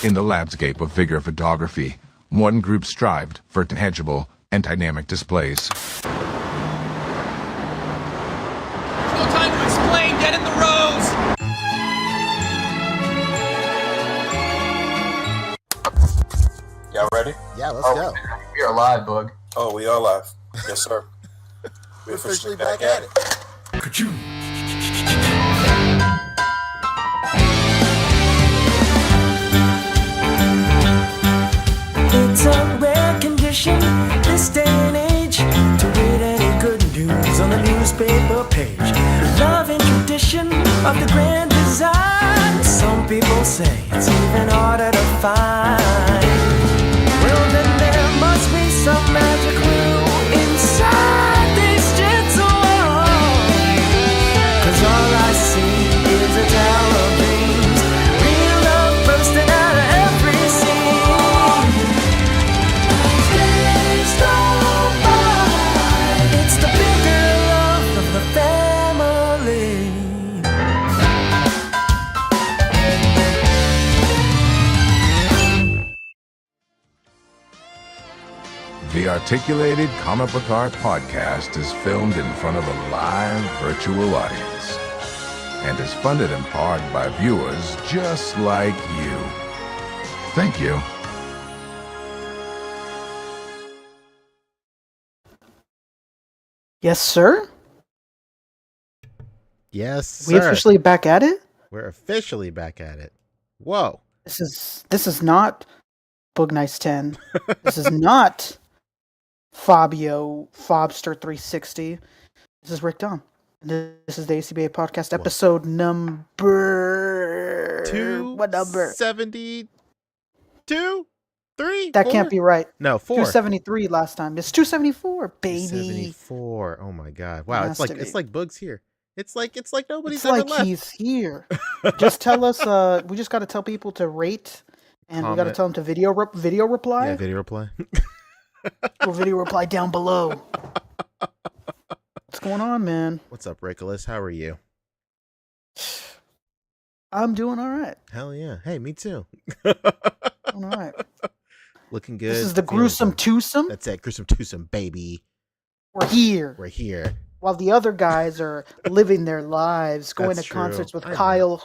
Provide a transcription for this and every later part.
In the landscape of figure photography, one group strived for tangible and dynamic displays. There's no time to explain. Get in the rows. Y'all ready? Yeah, let's go. We are live, Boog. Oh, we are live. Yes, sir. We're officially back at it. It's a rare condition this day and age to read any good news on the newspaper page. Love and tradition of the grand design. Some people say it's even harder to find. Well, then there must be some magic clue inside these gentle walls. 'Cause all I see is a tower of dreams, real love bursting out of every scene. Days go by, it's the bigger love of the family. The Articulated Comic Book Art Podcast is filmed in front of a live virtual audience and is funded in part by viewers just like you. Thank you. Yes, sir. Yes, sir. We officially back at it. We're officially back at it. Whoa. This is not Goodnight 10. This is not Fabio Fobster 360. This is Rick Dom. This is the A.C.B.A podcast episode number 272? 3? That 4? can't be right. No, 4. 273 last time. It's 274, baby. 74. Oh my god. Wow, Has to be. it's like Boog's here. It's like nobody's It's ever like left. he's here. Just tell us. We just got to tell people to rate, and we got to Comment. tell them to video reply. Yeah, video reply. Or video reply down below. What's going on, man? What's up, Richolas? How are you? I'm doing all right. Hell yeah. Hey, me too. Doing all right. Looking good. This is the feeling Gruesome good. twosome. That's it. Gruesome twosome, baby. We're here. We're here. While the other guys are living their lives, going That's to true. concerts with I know. Kyle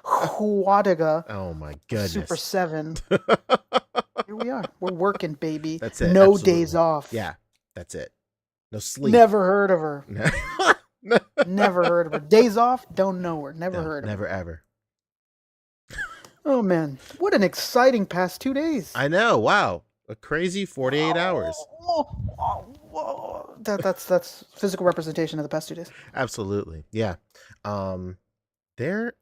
Huadaga, Oh my goodness. Super 7. Here we are. We're working, baby. That's it. No Absolutely. days off. Yeah, that's it. No sleep. Never heard of her. No. Never heard of her. Days off? Don't know her. Never heard of her. Never ever. Oh, man. What an exciting past 2 days. I know. Wow. A crazy 48 hours. That's physical representation of the past 2 days. Absolutely. Yeah. There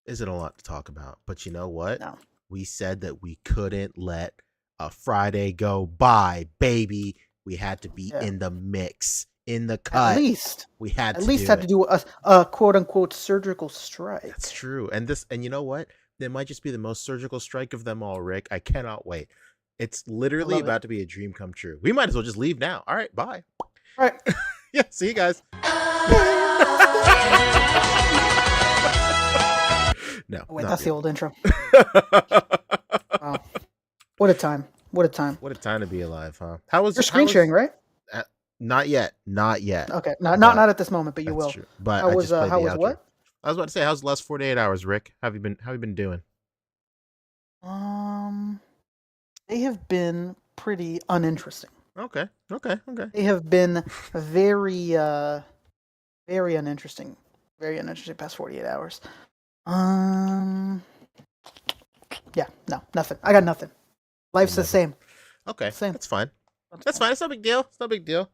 isn't a lot to talk about, but you know what? No. We said that we couldn't let a Friday go by, baby. We had to be Yeah. in the mix, in the cut. At least. we had At to least do had it. to do a quote unquote surgical strike. That's true. And you know what? It might just be the most surgical strike of them all, Rick. I cannot wait. It's literally love it. about to be a dream come true. We might as well just leave now. All right, bye. All right. Yeah, see you guys. No. Oh, wait, not that's the really. old intro. Wow. What a time. What a time. What a time to be alive, huh? How was You're screen sharing, right? Not yet. Not yet. Okay. Not at this moment, but you That's will. true. But How I was just played how the was outro. what? I was about to say, how's the last 48 hours, Rick? How have you been doing? They have been pretty uninteresting. Okay. They have been very very uninteresting. Very uninteresting past 48 hours. Yeah, no, nothing. I got nothing. Life's the same. Okay. Same. That's fine. That's fine. It's no big deal. It's no big deal.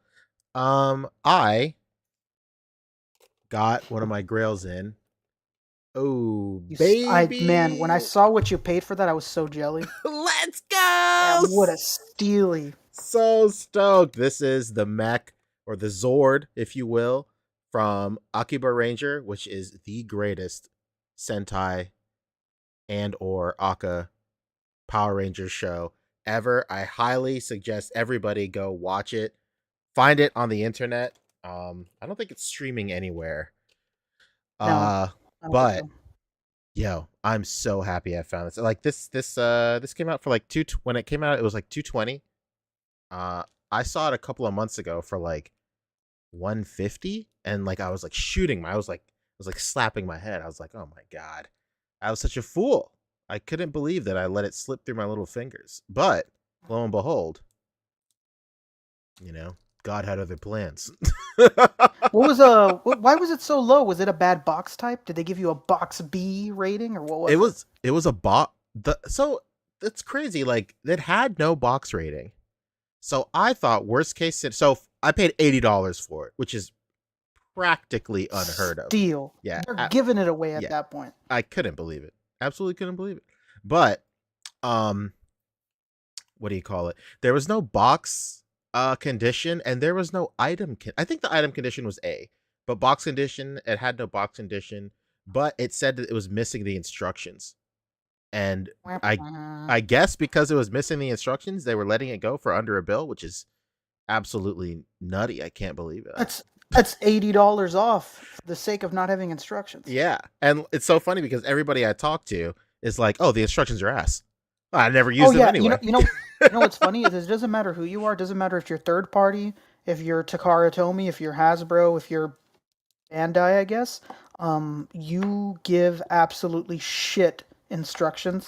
I got one of my grails in. Oh, baby. Man, when I saw what you paid for that, I was so jelly. Let's go. Yeah, what a steely. So stoked. This is the mech, or the Zord, if you will, from A.C.B.A Ranger, which is the greatest Sentai and or Aka Power Rangers show ever. I highly suggest everybody go watch it. Find it on the internet. I don't think it's streaming anywhere. No, I don't But think so. Yo, I'm so happy I found this. Like this came out for like when it came out, it was like 220. I saw it a couple of months ago for like 150, and like I was like I was like slapping my head. I was like, oh my god, I was such a fool. I couldn't believe that I let it slip through my little fingers. But lo and behold, God had other plans. Why was it so low? Was it a bad box type? Did they give you a box B rating, or what was it? It was a box. So it's crazy. Like it had no box rating. So I thought worst case. So I paid $80 for it, which is practically unheard of. Steal. Yeah, they're giving it away at that point. I couldn't believe it. Absolutely couldn't believe it. But what do you call it? There was no box condition, and there was no item. I think the item condition was A, but box condition, it had no box condition, but it said that it was missing the instructions. And I guess because it was missing the instructions, they were letting it go for under $1, which is absolutely nutty. I can't believe it. That's $80 off for the sake of not having instructions. Yeah, and it's so funny because everybody I talk to is like, "Oh, the instructions are ass. I never used them anyway." You know what's funny is it doesn't matter who you are. It doesn't matter if you're third party, if you're Takara Tomy, if you're Hasbro, if you're Bandai, I guess. You give absolutely shit instructions,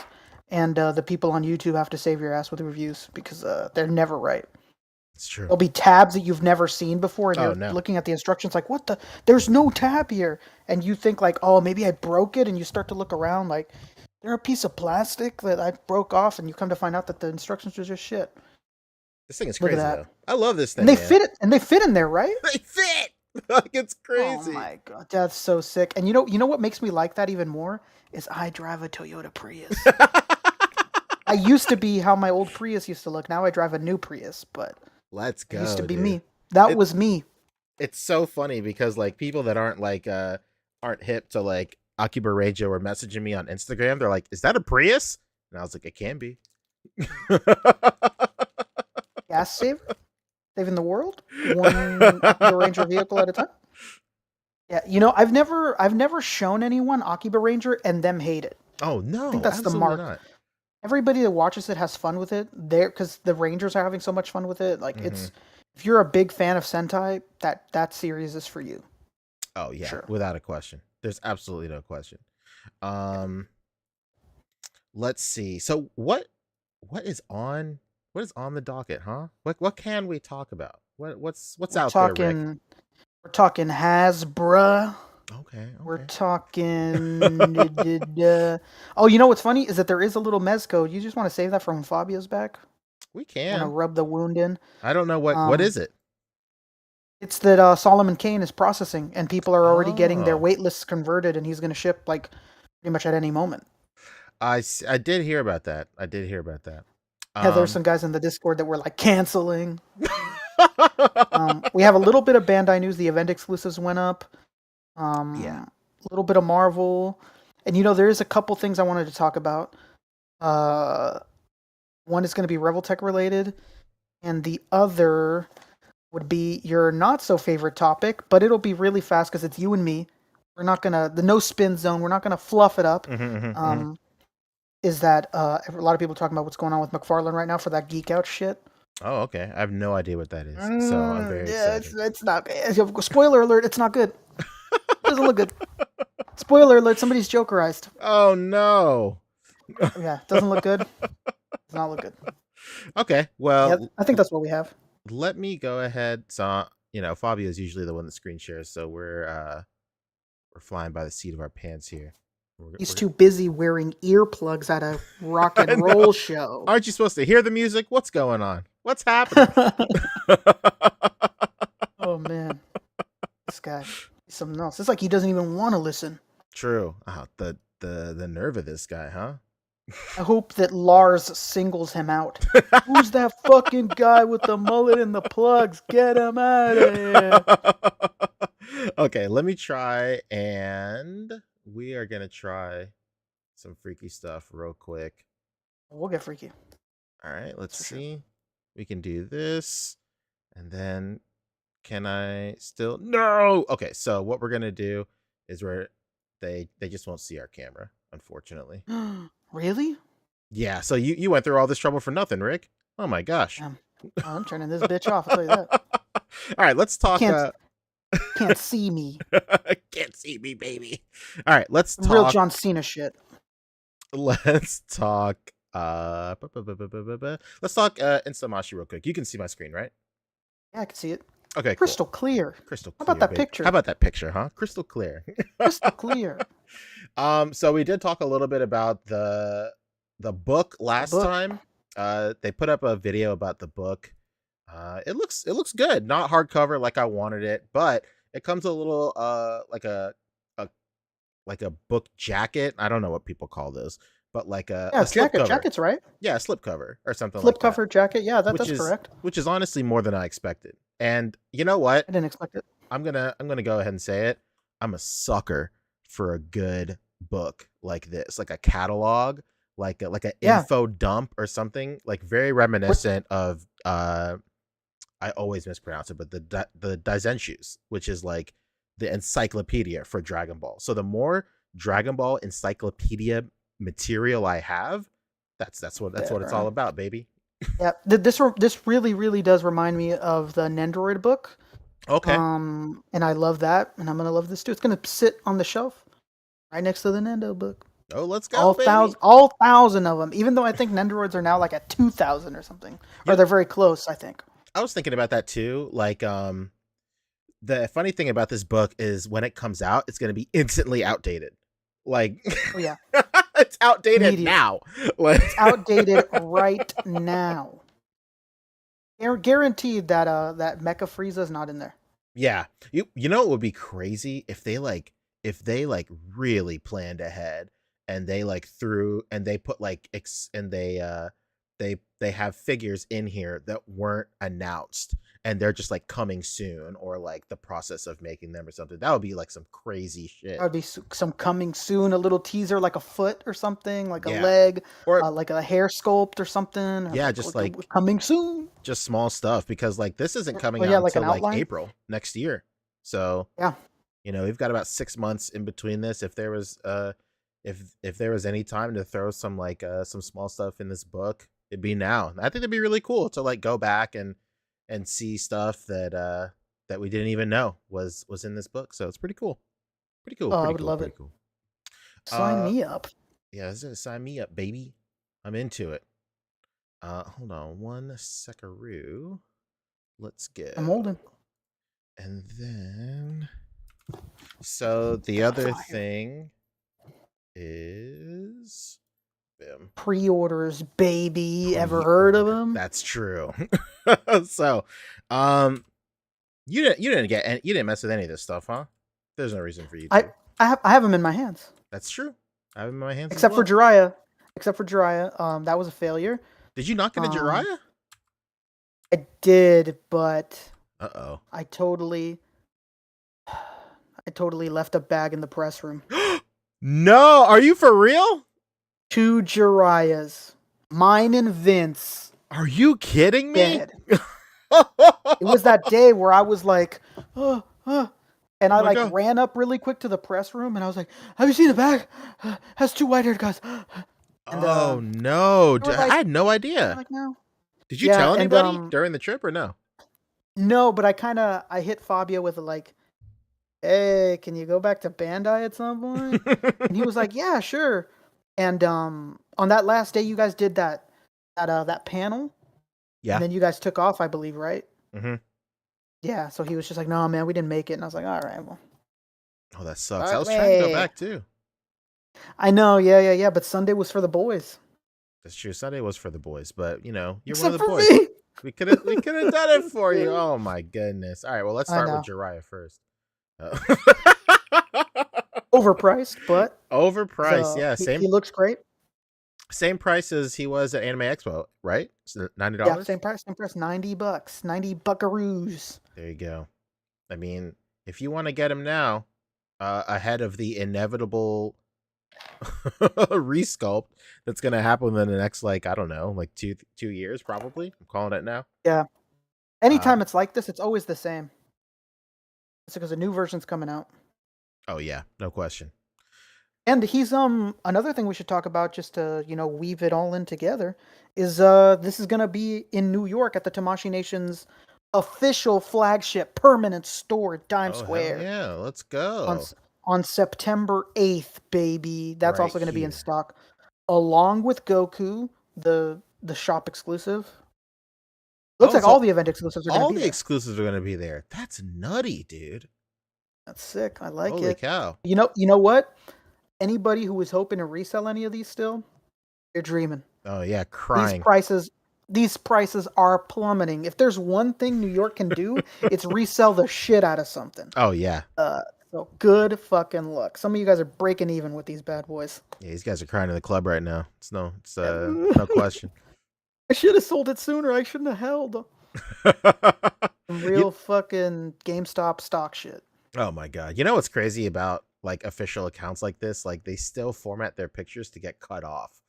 and the people on YouTube have to save your ass with reviews because they're never right. It's true. There'll be tabs that you've never seen before, and you're looking at the instructions like, what the? There's no tab here. And you think like, oh, maybe I broke it, and you start to look around like, they're a piece of plastic that I broke off, and you come to find out that the instructions are just shit. This thing is crazy, though. I love this thing. And they fit in there, right? They fit! Like, it's crazy. Oh my god, that's so sick. And you know what makes me like that even more? Is I drive a Toyota Prius. I used to be how my old Prius used to look. Now I drive a new Prius, but... Let's go. It used to be me. That was me. It's so funny because like people that aren't like aren't hip to like A.C.B.A Radio were messaging me on Instagram. They're like, "Is that a Prius?" And I was like, "It can be." Gas saver, saving the world, one A.C.B.A Ranger vehicle at a time. Yeah, I've never shown anyone A.C.B.A Ranger and them hate it. Oh no, I think that's the mark. Not. Everybody that watches it has fun with it there because the Rangers are having so much fun with it. Like it's, if you're a big fan of Sentai, that series is for you. Oh yeah, sure. Without a question. There's absolutely no question. Let's see. So what is on the docket, huh? What can we talk about? What's out there, Rick? We're talking Hasbra. Okay. We're talking. Oh, you know what's funny is that there is a little Mezco. You just want to save that for when Fabio's back? We can. Want to rub the wound in? I don't know what is it. It's that Solomon Kane is processing, and people are already getting their wait lists converted, and he's going to ship like pretty much at any moment. I did hear about that. Yeah, there's some guys in the Discord that were like canceling. We have a little bit of Bandai news. The event exclusives went up. A little bit of Marvel, and there is a couple things I wanted to talk about. One is going to be Reveltech related, and the other would be your not so favorite topic, but it'll be really fast because it's you and me. We're not gonna the no spin zone. We're not gonna fluff it up. Is that a lot of people talking about what's going on with McFarlane right now for that geek out shit? Oh, okay. I have no idea what that is, so I'm very excited. It's not. Spoiler alert! It's not good. Doesn't look good. Spoiler alert, somebody's Jokerized. Oh no. Yeah, doesn't look good. Does not look good. Okay, well, yeah, I think that's what we have. Let me go ahead. So, Fabio is usually the one that screen shares, so we're flying by the seat of our pants here. He's too busy wearing earplugs at a rock and roll show. Aren't you supposed to hear the music? What's going on? What's happening? Oh man, this guy. Something else. It's like he doesn't even want to listen. True. The nerve of this guy, huh? I hope that Lars singles him out. Who's that fucking guy with the mullet and the plugs? Get him out of here. Okay, let me try, and we are gonna try some freaky stuff real quick. We'll get freaky. All right, let's see. Sure. We can do this, and then. Can I still? No! Okay, so what we're going to do is they just won't see our camera. unfortunately. Really? Yeah, so you went through all this trouble for nothing, Rick. Oh my gosh. I'm turning this bitch off. I'll tell you that. All right, let's talk. Can't see me. Can't see me, baby. All right, let's talk. Real John Cena shit. Let's talk. Let's talk Instamashii real quick. You can see my screen, right? Yeah, I can see it. Okay, crystal clear. Crystal clear. How about that baby. picture? How about that picture, huh? Crystal clear. Crystal clear. So we did talk a little bit about the book last time. They put up a video about the book. It looks good. Not hardcover like I wanted it, but it comes a little like a book jacket. I don't know what people call those, but like a jacket. Jacket's right. Yeah, a slipcover or something like that. Slipcover jacket. Yeah, that's correct. Which is honestly more than I expected. And you know what? I didn't expect it. I'm gonna go ahead and say it. I'm a sucker for a good book like this, like a catalog, like an info dump or something, like very reminiscent of I always mispronounce it, but the Daizenshu's, which is like the encyclopedia for Dragon Ball. So the more Dragon Ball encyclopedia material I have, that's what it's all about, baby. Yeah, this really does remind me of the Nendoroid book. Okay. And I love that, and I'm gonna love this too. It's gonna sit on the shelf right next to the Nendo book. Oh, let's go, baby. All 1,000 of them. Even though I think Nendoroids are now like at 2,000 or something, or they're very close. I think. I was thinking about that too. Like, the funny thing about this book is when it comes out, it's gonna be instantly outdated. Like, oh yeah. It's outdated now. Like, it's outdated right now. Guaranteed that that Mecha Frieza's not in there. Yeah, you know it would be crazy if they really planned ahead and they put they have figures in here that weren't announced and they're just like coming soon, or like the process of making them or something. That would be like some crazy shit. That would be some coming soon, a little teaser, like a foot or something, like a leg, or like a hair sculpt or something. Yeah, just like coming soon. Just small stuff, because like this isn't coming out until like April next year. So yeah, you know, we've got about 6 months in between this. If there was if there was any time to throw some like some small stuff in this book, it'd be now. I think it'd be really cool to like go back and see stuff that we didn't even know was in this book. So it's pretty cool. Oh, I would love it. Cool. Sign me up. Yeah, sign me up, baby. I'm into it. Hold on one second. Let's get. I'm holding. And then, so the other thing is, pre-orders, baby. Ever heard of them? That's true. So, you didn't mess with any of this stuff, huh? There's no reason for you to. I have them in my hands. That's true. I have them in my hands. Except for Jiraiya. That was a failure. Did you not get a Jiraiya? I did, but I totally left a bag in the press room. No, are you for real? 2 Jiraiyas, mine and Vince. Are you kidding me? It was that day where I was like, and I ran up really quick to the press room, and I was like, "Have you seen the bag? Has 2 white-haired guys." And, no! I had no idea. Like, no. Did you tell anybody during the trip or no? No, but I hit Fabio with like, "Hey, can you go back to Bandai at some point?" And he was like, "Yeah, sure." And on that last day, you guys did that panel. Yeah. And then you guys took off, I believe, right? Mm-hmm. Yeah. So he was just like, "No, man, we didn't make it." And I was like, "All right, well." Oh, that sucks. I was trying to go back too. I know, yeah. But Sunday was for the boys. That's true. Sunday was for the boys, but you know, you're Except one of the for boys. Me. We could have done it for you. Oh my goodness. All right, well, let's start with Jiraiya first. Overpriced, but yeah. He looks great. Same price as he was at Anime Expo, right? So $90. Yeah, same price. $90, 90 buckaroos. There you go. I mean, if you want to get him now, ahead of the inevitable resculpt that's going to happen in the next, like, I don't know, like 2 years, probably. I'm calling it now. Yeah. Anytime it's like this, it's always the same. It's because a new version's coming out. Oh yeah, no question. And he's another thing we should talk about, just to weave it all in together, is this is gonna be in New York at the Tamashii Nation's official flagship permanent store at Times Oh, hell Square yeah. Let's on go. on September 8th, baby. That's Right also gonna be in here. stock, along with Goku, the shop exclusive. Looks Oh, like so all the event exclusives are gonna all be the there. exclusives are going to be there. That's nutty, dude. That's sick. I like Holy it. cow. You know what? Anybody who is hoping to resell any of these still, you're dreaming. Oh, yeah. These Crying. prices are plummeting. If there's one thing New York can do, it's resell the shit out of something. Oh, yeah. So good fucking luck. Some of you guys are breaking even with these bad boys. Yeah, these guys are crying in the club right now. It's no question. I should have sold it sooner. I shouldn't have held. Some real fucking GameStop stock shit. Oh my god. You know what's crazy about like official accounts like this? Like they still format their pictures to get cut off.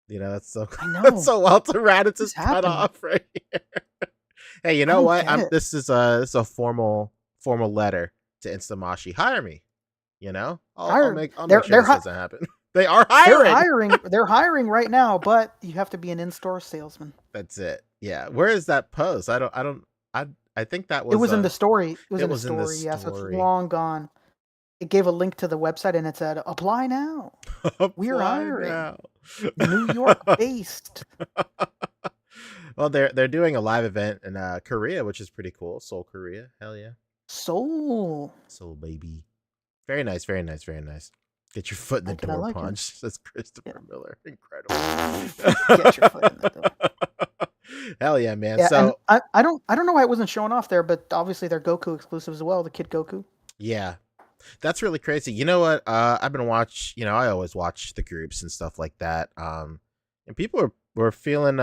You know, that's so I know. that's so Walter Raditz is What's cut happening? off right here. Hey, you know don't what? get it. This is a formal letter to Instamashii. Hire me. You know? I'll make sure this doesn't happen. They are hiring. They're hiring right now, but you have to be an in-store salesman. That's it. Yeah. Where is that post? I think that was It was in the story. It was in the was in the story. Yeah, so story. it's long gone. It gave a link to the website and it said, "Apply now. We're Apply hiring. now. New York based." Well, they're doing a live event in Korea, which is pretty cool. Seoul, Korea. Hell yeah. Soul. Soul, baby. Very nice, very nice, very nice. Get your foot in the Like it, I door, like it. Punch. Says Christopher Miller. Incredible. Get your foot in the door. Hell yeah, man. Yeah, So and I don't know why it wasn't showing off there, but obviously they're Goku exclusive as well. The Kid Goku. yeah, that's really crazy. You know what? I've been I always watch the groups and stuff like that. And people were feeling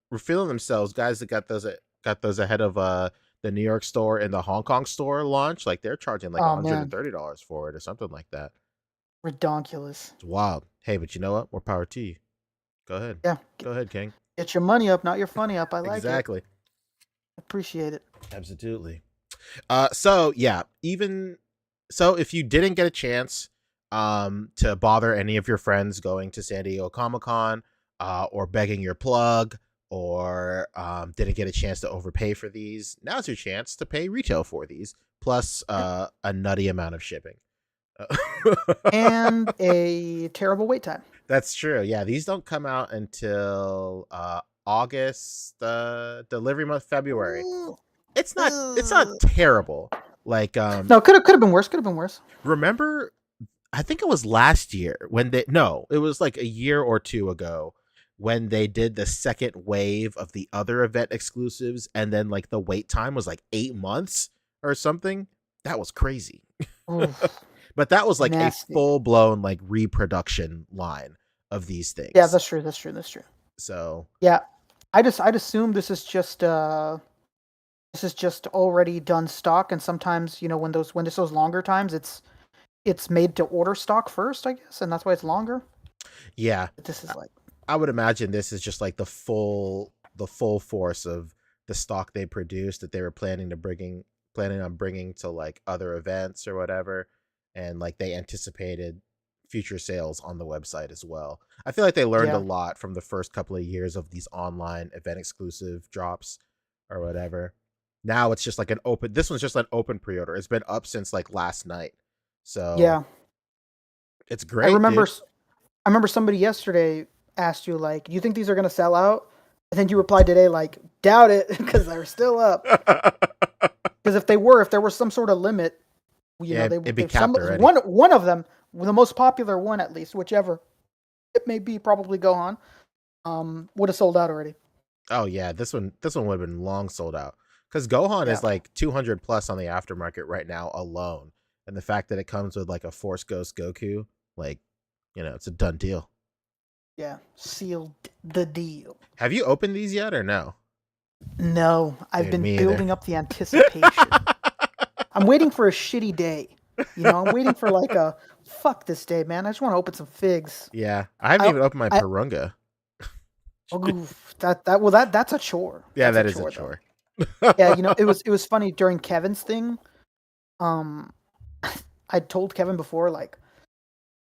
themselves. Guys that got those ahead of the New York store and the Hong Kong store launch. Like they're charging like $130 for it or something like that. Redonkulous. It's wild. Hey, but you know what? More power to you. Go ahead. Yeah. Go ahead, King. Get your money up, not your funny up. I like it. Exactly. Appreciate it. Absolutely. So yeah, if you didn't get a chance to bother any of your friends going to San Diego Comic-Con or begging your plug or didn't get a chance to overpay for these, now's your chance to pay retail for these plus a nutty amount of shipping. And a terrible wait time. That's true. Yeah, these don't come out until August, delivery month, February. It's not terrible. Like No, could have been worse. Could have been worse. Remember, I think it was last year when it was like a year or two ago when they did the second wave of the other event exclusives, and then like the wait time was like 8 months or something. That was crazy. But that was like Nasty. a full blown like reproduction line of these things. Yeah, that's true. So yeah, I'd assume this is just already done stock, and sometimes when it's those longer times, it's made to order stock first, I guess, and that's why it's longer. Yeah, But this is like, I would imagine this is just like the full force of the stock they produced that they were planning on bringing to like other events or whatever, and like they anticipated future sales on the website as well. I feel like they learned a lot from the first couple of years of these online event exclusive drops or whatever. Now it's just like this one's just an open pre-order. It's been up since like last night. So yeah, it's great. I remember somebody yesterday asked you like, "Do you think these are gonna sell out?" And then you replied today like, "Doubt it," because they're still up. Because if there was some sort of limit, it'd be capped already. One of them, the most popular one at least, whichever it may be, probably Gohan, would have sold out already. Oh yeah, this one would have been long sold out. Because Gohan is like 200 plus on the aftermarket right now alone. And the fact that it comes with like a Force Ghost Goku, like, it's a done deal. Yeah, sealed the deal. Have you opened these yet or no? No, I've been building up the anticipation. I'm waiting for a shitty day. I'm waiting for like a fuck this day, man. I just want to open some figs. Yeah, I haven't even opened my Purunga. That's a chore. Yeah, that is a chore. Yeah, it was funny during Kevin's thing. I told Kevin before, like,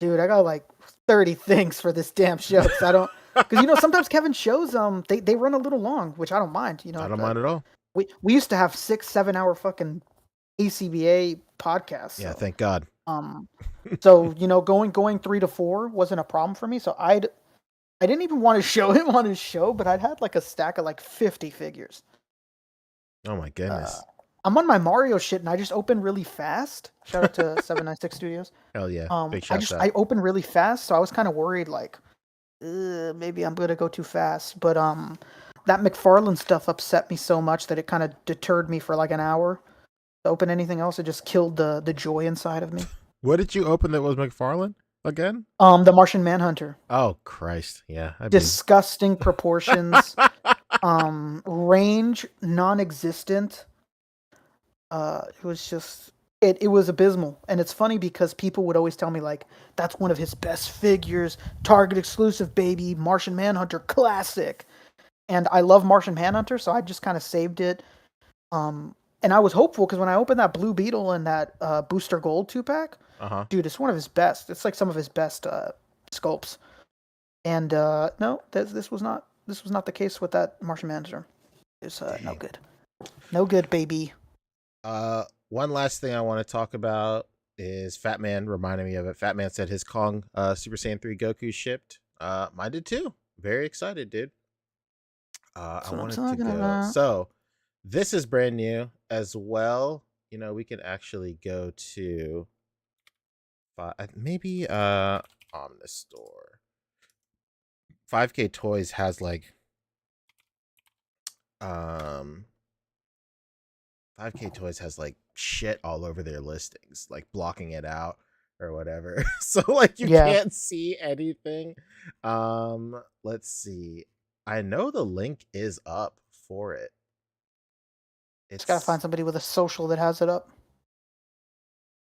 Dude, I got like 30 things for this damn show. Cause I don't, because sometimes Kevin shows they run a little long, which I don't mind. I don't mind at all. We used to have 6-7 hour fucking A.C.B.A. podcasts. Yeah, so, thank God. So going 3 to 4 wasn't a problem for me. So I didn't even want to show him on his show, but I'd had like a stack of like 50 figures. Oh my goodness. I'm on my Mario shit and I just open really fast. Shout out to 796 Studios. Hell yeah. Big shout out. I open really fast, so I was kind of worried like maybe I'm gonna go too fast. But that McFarlane stuff upset me so much that it kind of deterred me for like an hour. To open anything else, it just killed the joy inside of me. What did you open that was McFarlane again? The Martian Manhunter. Oh Christ, yeah. Disgusting proportions. Range non-existent. It was just it was abysmal. And it's funny because people would always tell me like that's one of his best figures, Target exclusive, baby, Martian Manhunter classic. And I love Martian Manhunter, so I just kind of saved it. And I was hopeful because when I opened that Blue Beetle and that Booster Gold 2-pack, dude, it's one of his best. It's like some of his best sculpts. And no, this was not the case with that Martian Manhunter. It's no good. No good, baby. One last thing I want to talk about is Fat Man reminded me of it. Fat Man said his Kong Super Saiyan 3 Goku shipped. Mine did too. Very excited, dude. I wanted to go. About. So this is brand new as well. We can actually go to maybe Omnistore. 5K Toys has like 5K Toys has like shit all over their listings, like blocking it out or whatever. So like you can't see anything. Let's see. I know the link is up for it. It's gotta find somebody with a social that has it up.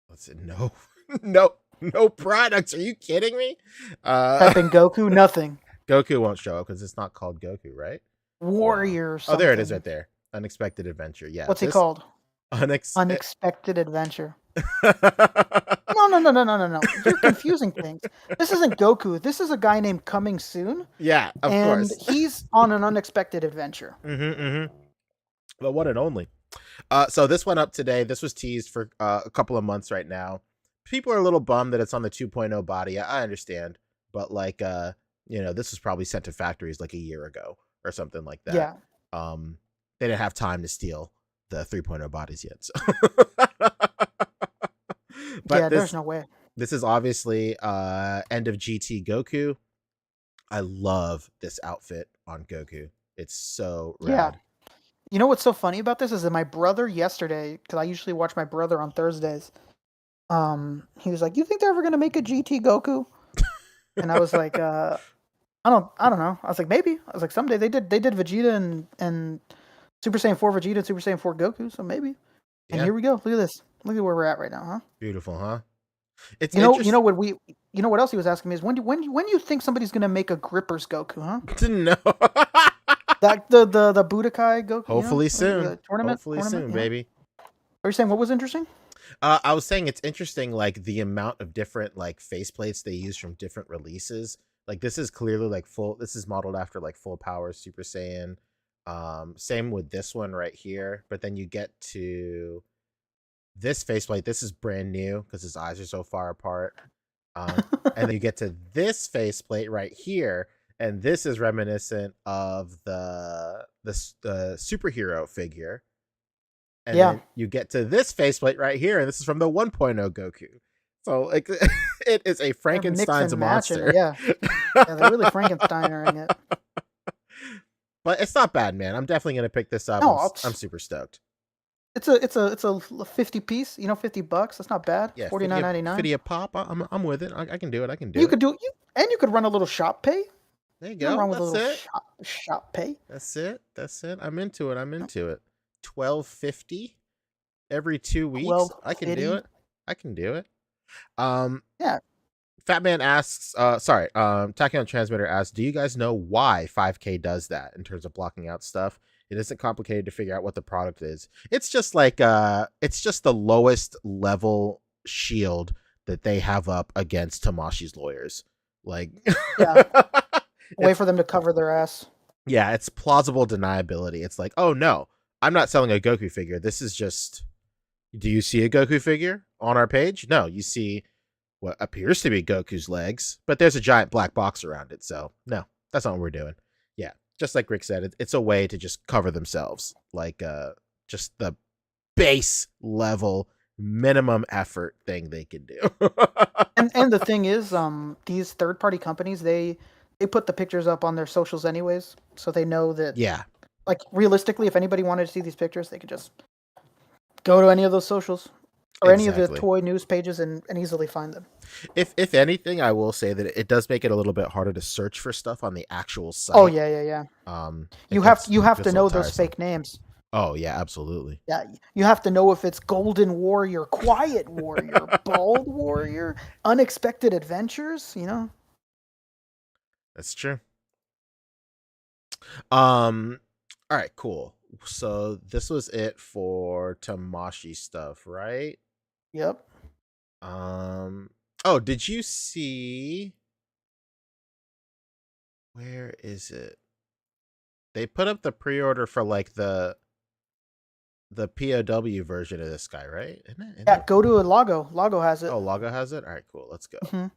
Let's see. No products. Are you kidding me? Type in Goku, nothing. Goku won't show up because it's not called Goku, right? Warriors. Oh, there it is right there. Unexpected Adventure. Yeah. What's he called? Unexpected Adventure. No. You're confusing things. This isn't Goku. This is a guy named Coming Soon. Yeah, of course. And he's on an unexpected adventure. The one and only. So this went up today. This was teased for a couple of months right now. People are a little bummed that it's on the 2.0 body. I understand. But like, this was probably sent to factories like a year ago or something like that. Yeah. They didn't have time to steal the 3.0 bodies yet. So. But yeah, there's no way. This is obviously end of GT Goku. I love this outfit on Goku. It's so rad. Yeah. You know what's so funny about this is that my brother yesterday, because I usually watch my brother on Thursdays, he was like, "You think they're ever gonna make a GT Goku?" And I was like, I don't know. I was like, maybe. I was like, someday they did Vegeta and Super Saiyan 4 Vegeta and Super Saiyan 4 Goku, so maybe. And here we go. Look at this. Look at where we're at right now, huh? Beautiful, huh? It's you know what else he was asking me is when you think somebody's gonna make a Grippers Goku, huh? No. That the Budokai Goku. Hopefully soon. The tournament soon, baby. Are you saying what was interesting? I was saying it's interesting, like the amount of different like faceplates they use from different releases. Like this is clearly like full. This is modeled after like full power Super Saiyan. Same with this one right here. But then you get to this faceplate. This is brand new because his eyes are so far apart. And then you get to this faceplate right here, and this is reminiscent of the superhero figure. And then you get to this faceplate right here, and this is from the 1.0 Goku. So like it is a Frankenstein's monster. Yeah, they're really Frankensteining it. But it's not bad, man. I'm definitely gonna pick this up. No, I'm super stoked. It's a 50 piece, $50. That's not bad. Yeah, $49.99. 50 a pop. I'm with it. I can do it. You could do it, and you could run a little shop pay. There you go. That's it. Shop pay. That's it. I'm into it. $12.50 every 2 weeks. I can do it. Yeah. Fat Man asks, Tachyon Transmitter asks, do you guys know why 5K does that in terms of blocking out stuff? It isn't complicated to figure out what the product is. It's just like it's just the lowest level shield that they have up against Tamashii's lawyers. Like, Yeah. Way for them to cover their ass. Yeah, it's plausible deniability. It's like, oh no, I'm not selling a Goku figure. This is just. Do you see a Goku figure on our page? No, you see what appears to be Goku's legs, but there's a giant black box around it. So no, that's not what we're doing. Yeah, just like Rick said, it's a way to just cover themselves, like just the base level minimum effort thing they can do. and the thing is, these third party companies, they put the pictures up on their socials anyways, so they know that. Yeah. Like realistically, if anybody wanted to see these pictures, they could just go to any of those socials or any of the toy news pages and easily find them. If anything, I will say that it does make it a little bit harder to search for stuff on the actual site. Oh yeah. You have to know those fake names. Oh yeah, absolutely. Yeah, you have to know if it's Golden Warrior, Quiet Warrior, Bald Warrior, Unexpected Adventures. You know. That's true. All right, cool. So this was it for Tamashii stuff, right? Yep. Oh, did you see? Where is it? They put up the pre-order for like the POW version of this guy, right? Isn't yeah, go to a Lago. Lago has it. Oh, Lago has it. All right, cool. Let's go. Mm-hmm.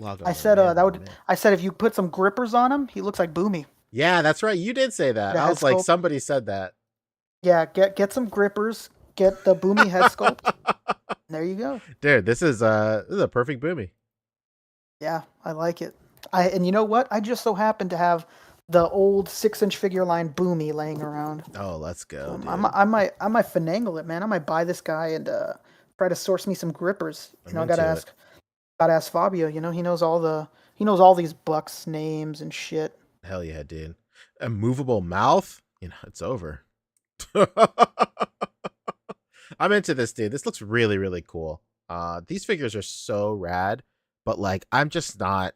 Lago. I said I said if you put some grippers on him, he looks like Boomy. Yeah, that's right. You did say that. I was like, somebody said that. Yeah, get some grippers. Get the Boomy head sculpt. There you go, dude. This is a perfect Boomy. Yeah, I like it. And you know what? I just so happen to have the old 6-inch figure line Boomy laying around. Oh, let's go. Dude. I might finagle it, man. I might buy this guy and try to source me some grippers. You know, I gotta ask Fabio. You know, he knows all these bucks names and shit. Hell yeah, dude. A movable mouth? You know, it's over. I'm into this, dude. This looks really, really cool. These figures are so rad, but like I'm just not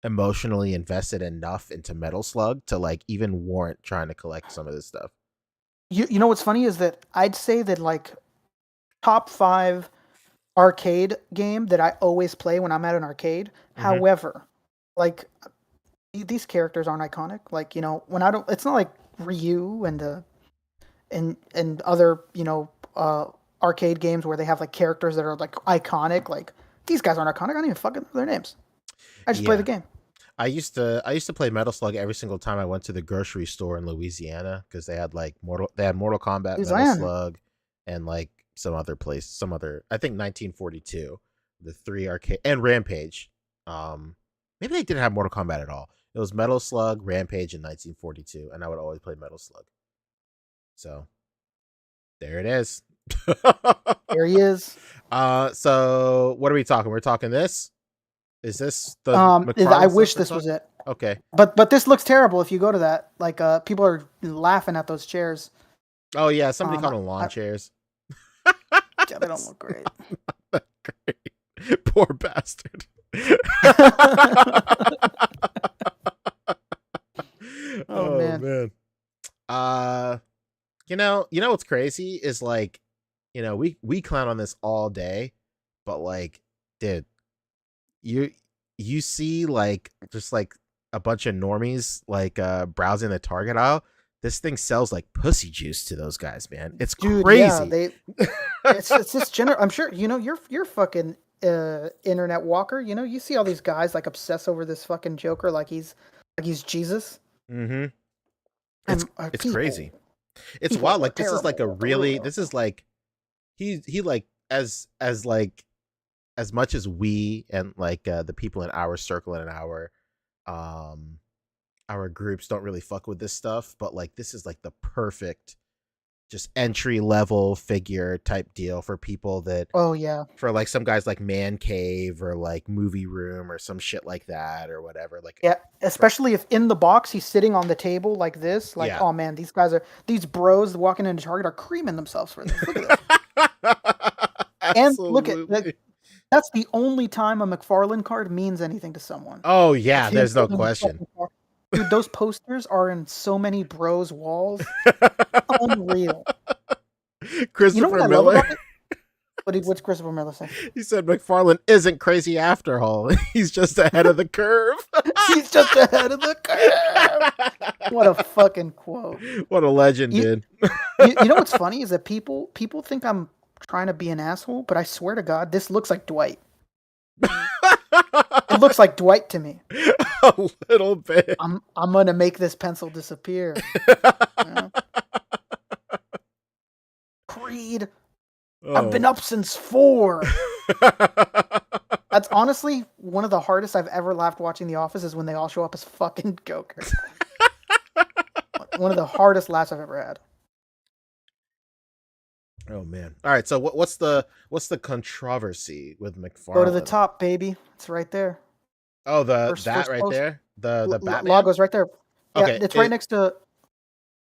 emotionally invested enough into Metal Slug to like even warrant trying to collect some of this stuff. You know what's funny is that I'd say that like top 5 arcade game that I always play when I'm at an arcade. Mm-hmm. However, like these characters aren't iconic. Like, you know, when I don't, it's not like Ryu and other, you know, arcade games where they have like characters that are like iconic. Like these guys aren't iconic. I don't even fucking know their names. I just play the game. I used to play Metal Slug every single time I went to the grocery store in Louisiana because they had like Mortal Kombat, Metal Slug, and like some other, I think 1942, the 3 arcade and Rampage. Maybe they didn't have Mortal Kombat at all. It was Metal Slug, Rampage, and 1942, and I would always play Metal Slug. So there it is. There he is. So what are we talking? We're talking this. Is this the? I wish this was it. Okay. But this looks terrible. If you go to that, like people are laughing at those chairs. Oh yeah, somebody called them lawn chairs. Yeah, they don't look great. Great. Poor bastard. Oh man. You know what's crazy is like, you know, we clown on this all day, but like, dude, you see like just like a bunch of normies like browsing the Target aisle. This thing sells like pussy juice to those guys, man. It's crazy. Yeah, it's this general. I'm sure you know you're fucking internet walker. You know, you see all these guys like obsess over this fucking Joker like he's Jesus. Mm-hmm. It's crazy. It's wild. Like this is like a really. This is like he like as like as much as we and like the people in our circle and our groups don't really fuck with this stuff, but like this is like the perfect just entry level figure type deal for people that for like some guys like Man Cave or like Movie Room or some shit like that or whatever. Like especially if in the box he's sitting on the table like this, like oh man, these bros walking into Target are creaming themselves for this. Look at this. And look at that's the only time a McFarlane card means anything to someone. Oh yeah, there's no question. Dude, those posters are in so many bros' walls. Unreal. Christopher Miller. What's Christopher Miller say? He said McFarlane isn't crazy after all. He's just ahead of the curve. He's just ahead of the curve. What a fucking quote. What a legend, dude. You know what's funny is that people think I'm trying to be an asshole, but I swear to God, this looks like Dwight. It looks like Dwight to me. A little bit. I'm gonna make this pencil disappear. You know? Creed. I've been up since 4. That's honestly one of the hardest I've ever laughed watching The Office is when they all show up as fucking Goku. One of the hardest laughs I've ever had. Oh man! All right, so what's the controversy with McFarlane? Go to the top, baby. It's right there. Oh, First right post. there. The Batman logo's right there. Yeah, Okay, it's right next to.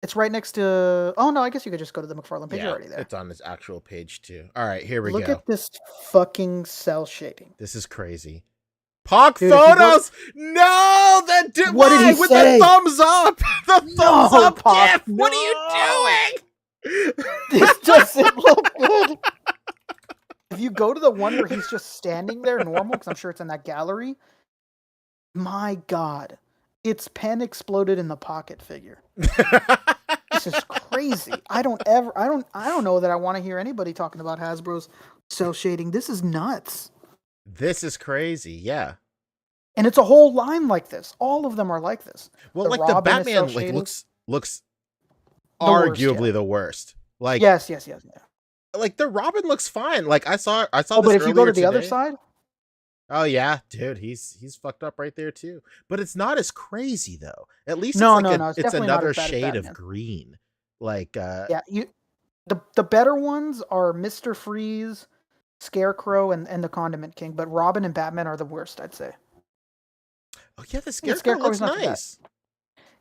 It's right next to. Oh no, I guess you could just go to the McFarlane page already there. It's on his actual page too. All right, here we Look go. at this fucking cell shading. This is crazy. Pog Dude, photos. No, that did. What did he with say? the thumbs up? The thumbs up Pog, gif. What are you doing? This doesn't look good. If you go to the one where he's just standing there normal, because I'm sure it's in that gallery, my God, its pen exploded in the pocket figure. This is crazy. I don't know that I want to hear anybody talking about Hasbro's cell shading. This is nuts. This is crazy. Yeah. And it's a whole line like this. All of them are like this. Well, the like the Robin is Batman cell-shading. looks The worst, arguably yeah. the worst. Like Yes. like the Robin looks fine. Like I saw Oh, this but if you go to the earlier other today. side, Oh yeah, dude, he's fucked up right there too. But it's not as crazy though. At least No, it's like no, it's it's definitely not another as bad as shade of Batman. green. Like yeah, the better ones are Mr. Freeze, Scarecrow, and the Condiment King. But Robin and Batman are the worst, I'd say. oh yeah, the Scarecrow Scarecrow looks is not too bad. nice.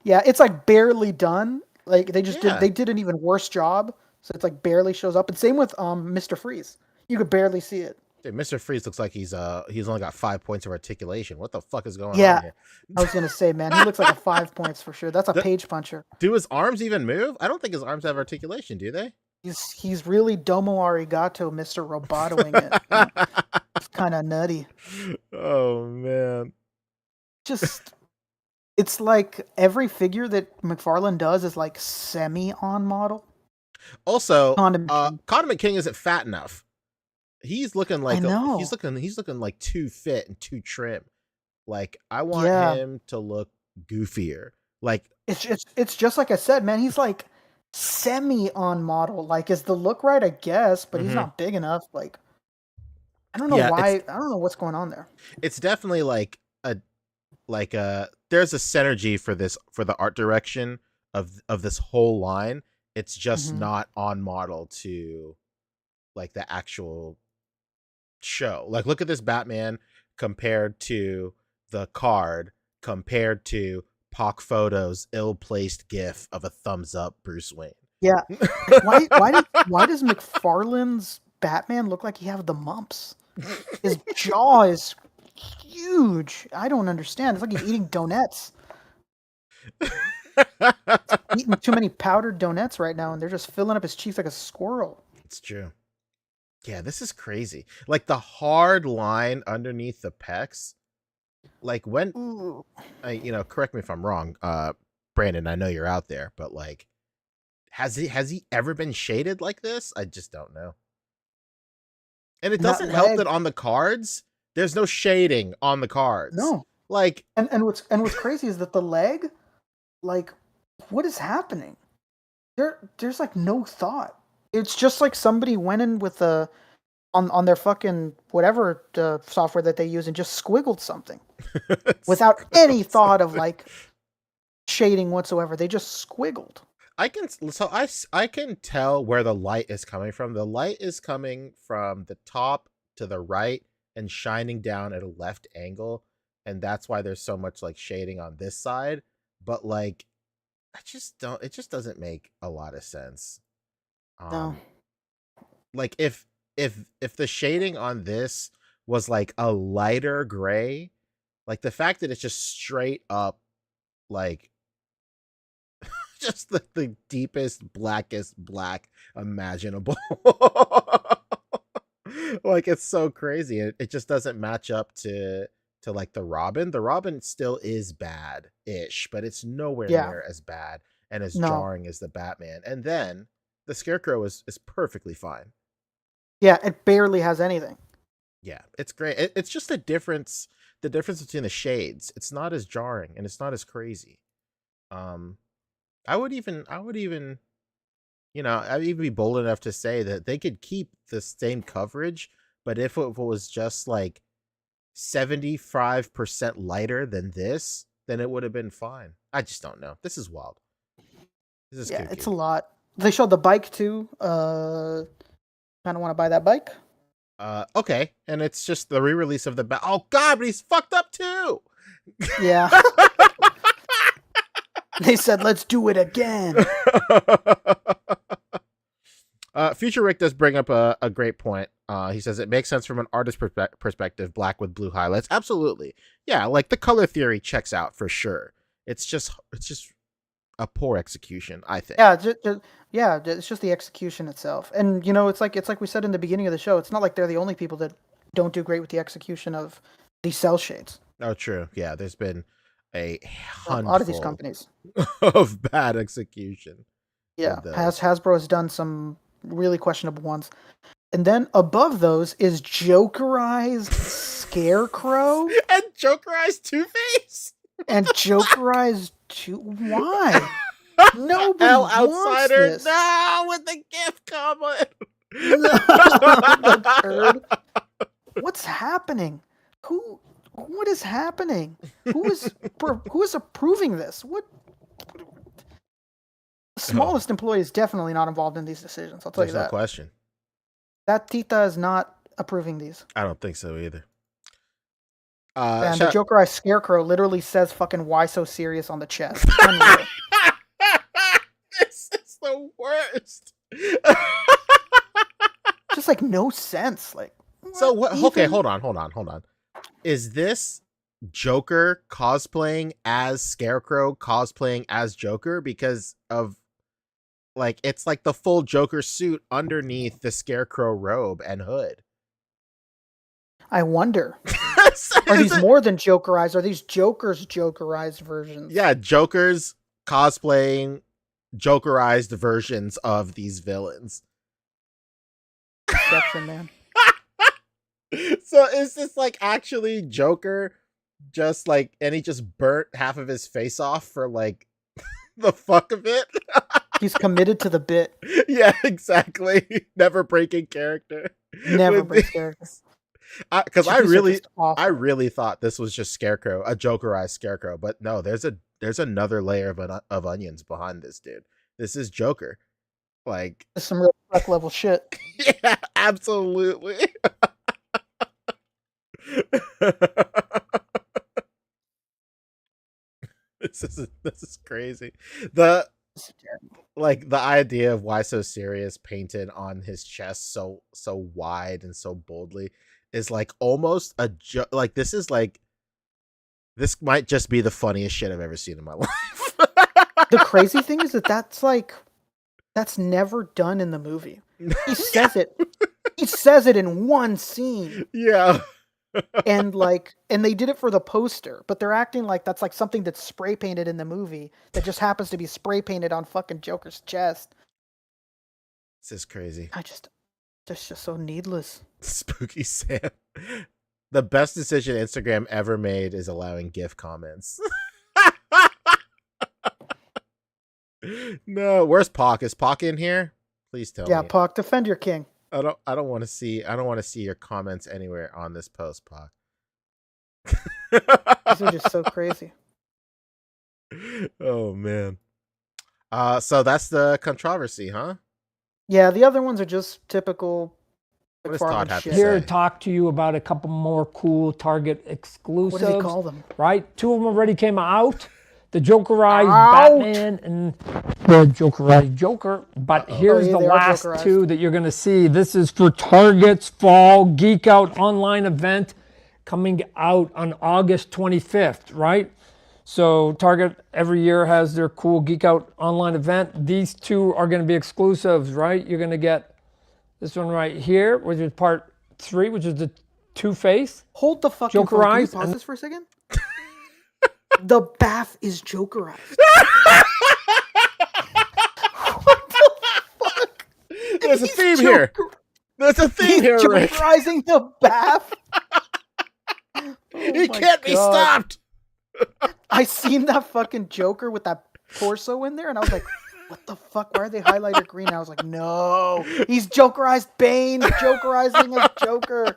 Yeah, it's like barely done. Like they just Yeah. did an even worse job. So it's like barely shows up. And same with Mr. Freeze. You could barely see it. Dude, Mr. Freeze looks like he's only got 5 points of articulation. What the fuck is going Yeah. on here? I was gonna say, man, he looks like a 5 points for sure. That's a page puncher. Do his arms even move? I don't think his arms have articulation, do they? He's really Domo Arigato, Mr. Robotoing it. It's kind of nutty. Oh man. Just it's like every figure that McFarlane does is like semi on model. Also, Condiment King. Condiment King isn't fat enough. He's looking like I know. he's looking like too fit and too trim. Like I want Yeah. him to look goofier. Like It's just like I said, man. He's like semi on model. Like, is the look right? I guess, but he's Mhm. not big enough. Like, I don't know Yeah, why. I don't know what's going on there. it's definitely like there's a synergy for the art direction of this whole line. It's just Mhm. not on model to like the actual show. Like look at this Batman compared to the card compared to Pock Photo's ill-placed gif of a thumbs up Bruce Wayne. Yeah. Why does McFarlane's Batman look like he have the mumps? His jaw is huge. I don't understand. It's like he's eating donuts. Eating too many powdered donuts right now, and they're just filling up his cheeks like a squirrel. It's true. Yeah, this is crazy. Like the hard line underneath the pecs. Like when Ooh. correct me if I'm wrong, Brandon, I know you're out there, but like has he ever been shaded like this? I just don't know. And it Not doesn't help leg. that on the cards, there's no shading on the cards. No. Like And what's crazy is that the leg, like, what is happening? There's like no thought. It's just like somebody went in with on their fucking whatever software that they use and just squiggled something without any thought of like shading whatsoever. They just squiggled. I can tell where the light is coming from. The light is coming from the top to the right and shining down at a left angle, and that's why there's so much like shading on this side. But like, it just doesn't make a lot of sense. No. Like if the shading on this was like a lighter gray, like the fact that it's just straight up like just the deepest, blackest black imaginable. Like it's so crazy. It just doesn't match up to like the Robin. The Robin still is bad-ish, but it's nowhere Yeah. near as bad and as No. jarring as the Batman. And then the Scarecrow is perfectly fine. Yeah, it barely has anything. Yeah, it's great. It's just the difference between the shades. It's not as jarring and it's not as crazy. I would even I'd even be bold enough to say that they could keep the same coverage, but if it was just like 75% lighter than this, then it would have been fine. I just don't know. This is wild. This is kooky. It's a lot. They showed the bike too. Kind of want to buy that bike. Okay, and it's just the re-release of the oh god, but he's fucked up too. Yeah. They said, let's do it again. Future Rick does bring up a great point. He says it makes sense from an artist perspective, black with blue highlights. Absolutely. Yeah, like the color theory checks out for sure. It's just a poor execution, I think. Yeah, it's just the execution itself. And it's like we said in the beginning of the show, it's not like they're the only people that don't do great with the execution of these cell shades. Oh, true. Yeah, there's been a lot of these companies of bad execution. Yeah, Hasbro has done some really questionable ones. And then above those is Jokerized Scarecrow and Jokerized Two-Face and Jokerized Why? Nobody Hell wants Outsider. this. No, with the gift comment. The turd. What's happening? What is happening? Who is approving this? What? The smallest employee is definitely not involved in these decisions. I'll tell you that. There's no question. That Tita is not approving these. I don't think so either. And the Jokerized Scarecrow literally says fucking "Why so serious" on the chest. This is the worst. Just like no sense. Like so what? Okay, hold on. Is this Joker cosplaying as Scarecrow, cosplaying as Joker because of like it's like the full Joker suit underneath the Scarecrow robe and hood? I wonder. Are these more than Jokerized? Are these Joker's Jokerized versions? Yeah, Joker's cosplaying Jokerized versions of these villains. Deception, man. So is this like actually Joker just like, and he just burnt half of his face off for like the fuck of it? He's committed to the bit. Yeah, exactly. Never breaking character. Never breaks character. Because I really thought this was just Scarecrow, a Jokerized Scarecrow, but no, there's another layer of onions behind this dude. This is Joker. Like this is some real fuck level shit. Yeah, absolutely. This is crazy. The idea of Why So Serious painted on his chest so wide and so boldly is like almost a like this might just be the funniest shit I've ever seen in my life. The crazy thing is that's never done in the movie. He says it. He says it in one scene. Yeah. And they did it for the poster, but they're acting like that's like something that's spray painted in the movie that just happens to be spray painted on fucking Joker's chest. This is crazy. That's just so needless. Spooky Sam. The best decision Instagram ever made is allowing GIF comments. No, where's Pac? Is Pac in here? Please tell me. Yeah, Pac, defend your king. I don't want to see your comments anywhere on this post, Pac. These are just so crazy. Oh man. So that's the controversy, huh? Yeah, the other ones are just typical. What does Todd have to say? Here to talk to you about a couple more cool Target exclusives. What does he call them? Right? 2 of them already came out. The Jokerized Batman and the Jokerized Joker. But here's the last Jokerized. 2 that you're going to see. This is for Target's Fall Geek Out online event coming out on August 25th, right? So Target every year has their cool Geek Out online event. These 2 are going to be exclusives, right? You're going to get this one right here, which is part 3, which is the Two-Face. Hold the fucking phone. Can you Jokerized. pause this for a second? The bath is Jokerized. What the fuck? There's a He's theme here. There's a theme here, Rick. Jokerizing the bath. He can't be stopped. I seen that fucking Joker with that torso in there, and I was like, what the fuck? Why are they highlighted green? I was like, no. He's Jokerized Bane, Jokerizing as Joker.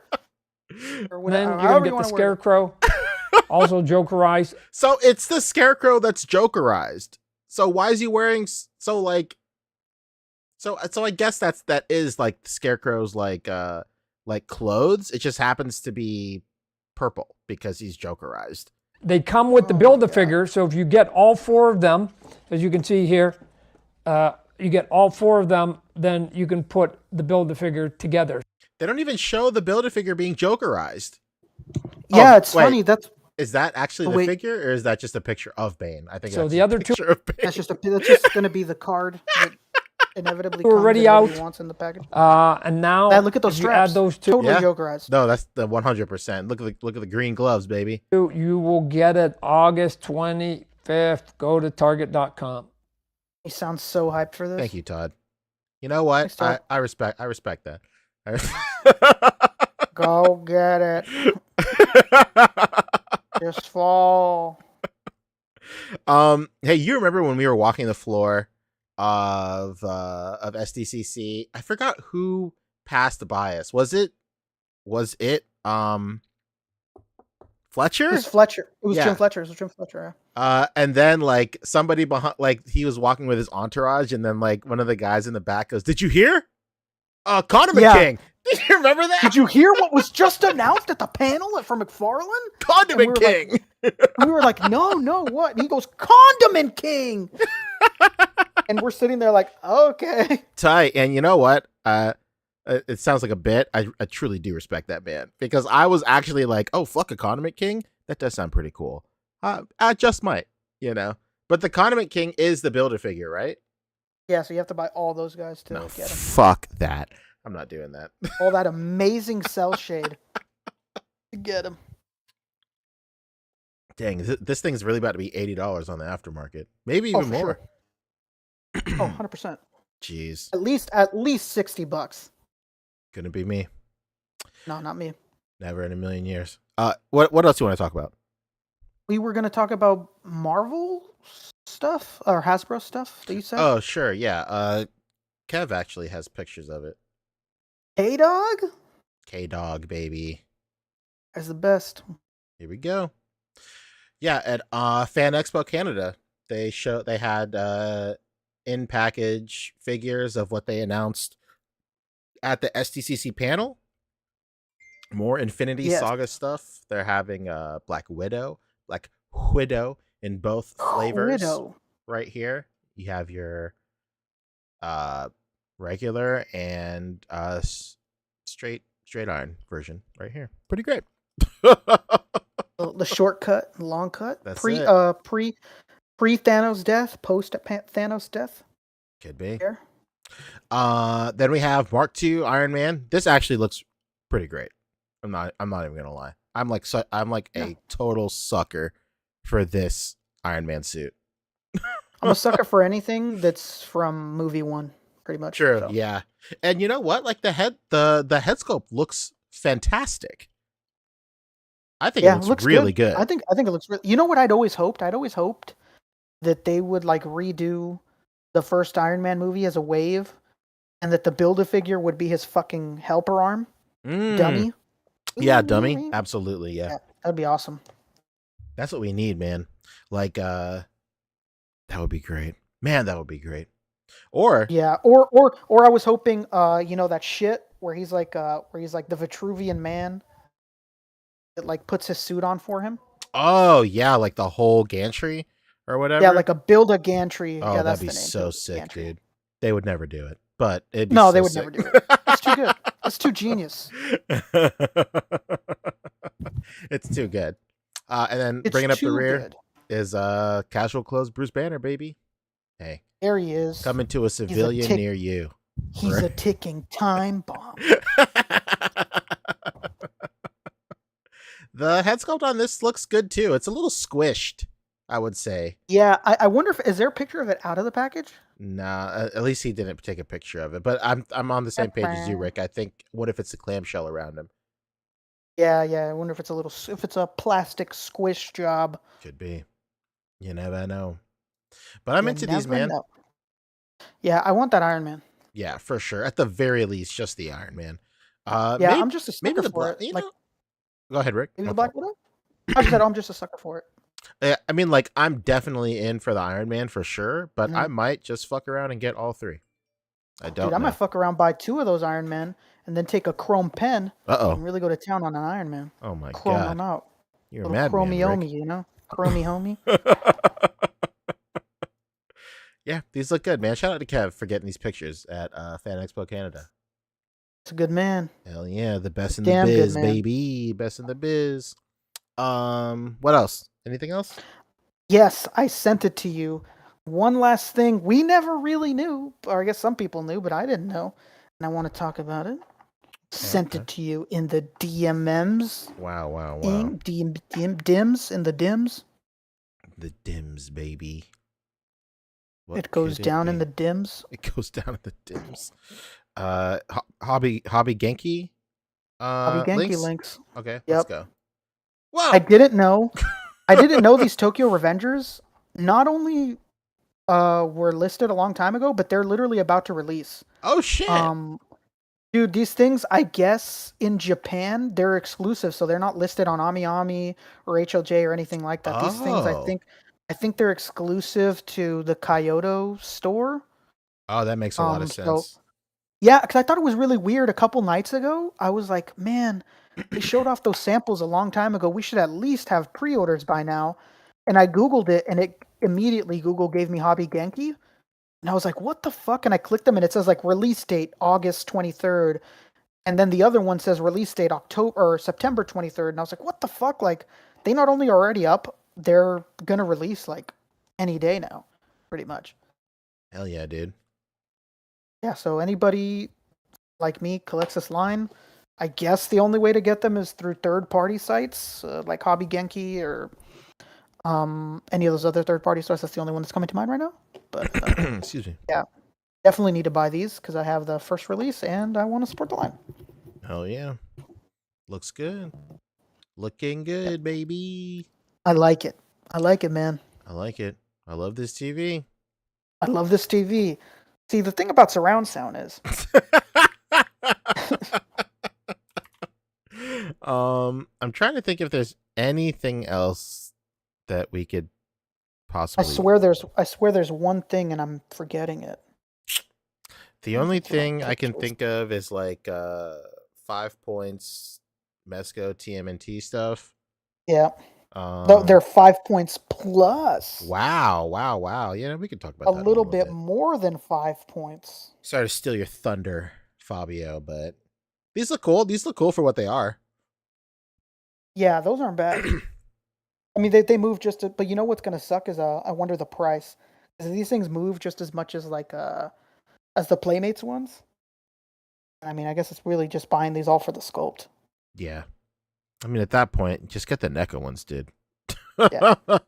Or And whatever. then you're however going to you get the wanna word it. Scarecrow, also Jokerized. So it's the Scarecrow that's Jokerized. So why is he wearing so I guess that is like the Scarecrow's like clothes. It just happens to be purple because he's Jokerized. They come with the Build-A-Figure, so if you get all 4 of them, as you can see here, you get all 4 of them, then you can put the Build-A-Figure together. They don't even show the Build-A-Figure being Jokerized. Yeah, it's wait. funny. Is that actually the figure, or is that just a picture of Bane? I think So that's the a other two- picture of Bane. That's just going to be the card that inevitably We're comes already and nobody out. wants in the package. And now, Look at those if you straps. add those two, Totally Yeah. Jokerized. No, that's the 100%. Look at the green gloves, baby. you will get it August 25th. Go to Target.com. He sounds so hyped for this. Thank you, Todd. You know what? Thanks, Todd. I respect that. Go get it. Just fall. Hey, you remember when we were walking the floor of SDCC? I forgot who passed by us. Was it Fletcher? It was Fletcher. It was Yeah. Jim Fletcher. It was Jim Fletcher. And then like somebody behind, like he was walking with his entourage, and then like one of the guys in the back goes, "Did you hear? Condiment Yeah. King. Did you remember that? Did you hear what was just announced at the panel from McFarlane? Condiment And we were King." We were like, no, what? And he goes, Condiment King. And we're sitting there like, okay. Tight. And you know what? It sounds like a bit. I truly do respect that man, because I was actually like, oh, fuck a Condiment King. That does sound pretty cool. I just might, But the Condiment King is the Build-A-Figure, right? Yeah, so you have to buy all those guys to No, get them. fuck that. I'm not doing that. All that amazing cell shade to get them. Dang, this thing's really about to be $80 on the aftermarket. Maybe even for more. Sure. Oh, 100%. Jeez. At least $60. Couldn't be me. No, not me. Never in a million years. What else do you want to talk about? We were going to talk about Marvel stuff or Hasbro stuff that you said. Oh, sure. Yeah. Kev actually has pictures of it. K-Dog K-Dog, baby. is the best. Here we go. Yeah, at Fan Expo Canada, they had in package figures of what they announced at the STCC panel. More Infinity Saga stuff. They're having Black Widow in both flavors. Right here. You have your regular and straight iron version right here. Pretty great. The shortcut, long cut. That's pre it. pre Thanos death, post Thanos death. Could be. Here. Then we have Mark II Iron Man. This actually looks pretty great. I'm not even gonna lie. I'm like a total sucker for this Iron Man suit. I'm a sucker for anything that's from movie 1, pretty much. True. So. Yeah. And you know what? Like the head sculpt looks fantastic. I think it looks really good. I think it looks really. You know what I'd always hoped? I'd always hoped that they would like redo the first Iron Man movie as a wave, and that the Build-A-Figure would be his fucking helper arm, dummy. Yeah, dummy. Absolutely. Yeah. That'd be awesome. That's what we need, man. Like, that would be great. Man, that would be great. Or yeah, or I was hoping, that shit where he's like the Vitruvian man that like puts his suit on for him. Oh yeah, like the whole gantry or whatever. Yeah, like a build a gantry. Oh, yeah, that'd that's be the name. so sick, Gantry. dude. They would never do it, but it'd be No, so they would sick. never do it. It's too good. It's too genius. It's too good. And then It's bringing up the too rear good. is casual clothes Bruce Banner, baby. Hey, There he is. coming to a civilian tick- near you. He's Right. a ticking time bomb. The head sculpt on this looks good too. It's a little squished, I would say. Yeah, I wonder if is there a picture of it out of the package? Nah, at least he didn't take a picture of it. But I'm on the same page as you, Rick. I think what if it's a clamshell around him? Yeah. I wonder if it's a plastic squish job. Could be. You never know. But I'm into these, man. Know. Yeah, I want that Iron Man. Yeah, for sure. At the very least, just the Iron Man. Yeah, maybe, I'm just a sucker for it. You know, go ahead, Rick. Maybe the Black Widow? I just said I'm just a sucker for it. I mean, like, I'm definitely in for the Iron Man for sure, but I might just fuck around and get all three. I don't know. I might fuck around, buy 2 of those Iron Men, and then take a chrome pen and really go to town on an Iron Man. Oh my chrome god. Them out. You're a madman, Rick. You know? Chromey homie. Yeah, these look good, man. Shout out to Kev for getting these pictures at Fan Expo Canada. It's a good man. Hell yeah, the best in the biz, baby. Best in the biz. What else? Anything else? Yes, I sent it to you. One last thing we never really knew, or I guess some people knew, but I didn't know, and I want to talk about it. Sent it to you in the DMMs. Wow. Dims in the dims. The dims, baby. It goes down in the dims. It goes down in the dims. Hobby Genki. Hobby Genki links. Okay, let's go. Wow. I didn't know these Tokyo Revengers not only were listed a long time ago, but they're literally about to release. Oh shit. Dude, these things, I guess in Japan, they're exclusive, so they're not listed on AmiAmi or HLJ or anything like that. These things, I think they're exclusive to the Kyoto store. Oh, that makes a lot of sense. So, yeah, because I thought it was really weird. A couple nights ago, I was like, man, they showed off those samples a long time ago. We should at least have pre-orders by now. And I Googled it, and it immediately Google gave me Hobby Genki. And I was like, what the fuck? And I clicked them, and it says like release date August 23rd. And then the other one says release date September 23rd. And I was like, what the fuck? Like, they not only are already up, they're gonna release like any day now, pretty much. Hell yeah, dude. Yeah, so anybody like me collects this line. I guess the only way to get them is through third-party sites like Hobby Genki or any of those other third-party sites. That's the only one that's coming to mind right now. But excuse me. Yeah, definitely need to buy these because I have the first release and I want to support the line. Hell yeah, looks good. Looking good, baby. I like it. I like it, man. I like it. I love this TV. I love this TV. See, the thing about surround sound is... I'm trying to think if there's anything else that we could possibly... I swear there's one thing and I'm forgetting it. The only thing I can think of is like 5 points Mezco TMNT stuff. Yeah. They're 5 points plus. Wow. Yeah, we could talk about that a little bit more than 5 points. Sorry to steal your thunder, Fabio, but these look cool. These look cool for what they are. Yeah, those aren't bad. I mean, they move but you know what's gonna suck is I wonder the price. Because these things move just as much as like as the Playmates ones. I mean, I guess it's really just buying these all for the sculpt. Yeah. I mean, at that point, just get the NECA ones, dude. Yeah. I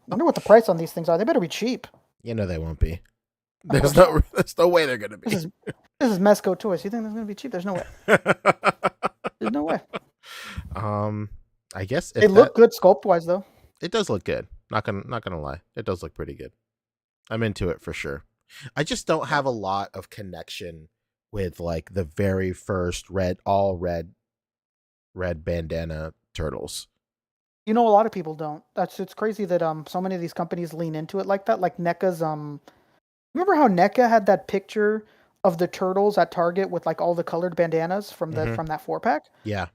wonder what the price on these things are. They better be cheap. You know they won't be. There's no way they're gonna be. This is Mezco Toys. You think they're gonna be cheap? There's no way. There's no way. I guess they look good sculpt wise though. It does look good. Not gonna lie. It does look pretty good. I'm into it for sure. I just don't have a lot of connection with like the very first all red bandana turtles. You know, a lot of people don't. It's crazy that so many of these companies lean into it like that. Like NECA's remember how NECA had that picture of the turtles at Target with like all the colored bandanas from from that 4-pack? Yeah.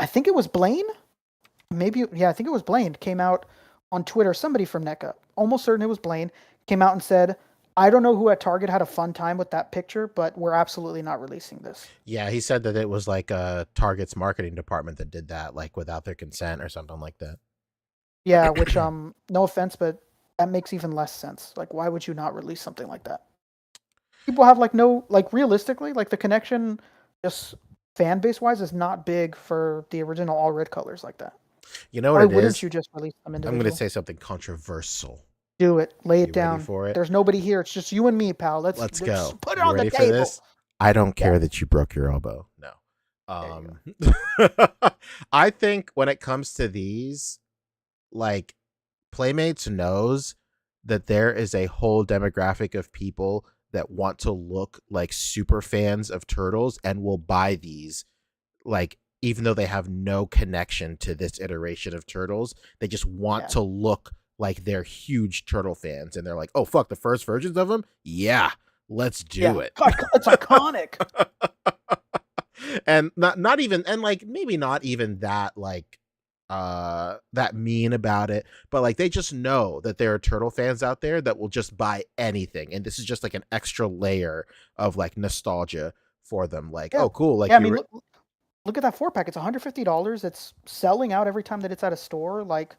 I think it was Blaine. I think it was Blaine. Came out on Twitter. Somebody from NECA, almost certain it was Blaine, came out and said, I don't know who at Target had a fun time with that picture, but we're absolutely not releasing this. Yeah, he said that it was like Target's marketing department that did that, like without their consent or something like that. Yeah, which no offense, but that makes even less sense. Like, why would you not release something like that? People have realistically, like the connection just fan base wise is not big for the original all red colors like that. You know Why what it wouldn't is? you just release them I'm individually? going to say something controversial. Do it. Lay it You ready down. for it? There's nobody here. It's just you and me, pal. Let's go. put it You on the ready for table. this? I don't care that you broke your elbow. No. I think when it comes to these, like, Playmates knows that there is a whole demographic of people that want to look like super fans of Turtles and will buy these, like, even though they have no connection to this iteration of Turtles. They just want to look like they're huge Turtle fans, and they're like, oh fuck, the first versions of them, yeah, let's do it. It's iconic. And not even, and like maybe not even that like that mean about it, but like they just know that there are Turtle fans out there that will just buy anything, and this is just like an extra layer of like nostalgia for them. Like, oh cool, like I mean, look at that 4-pack. It's $150. It's selling out every time that it's at a store. Like,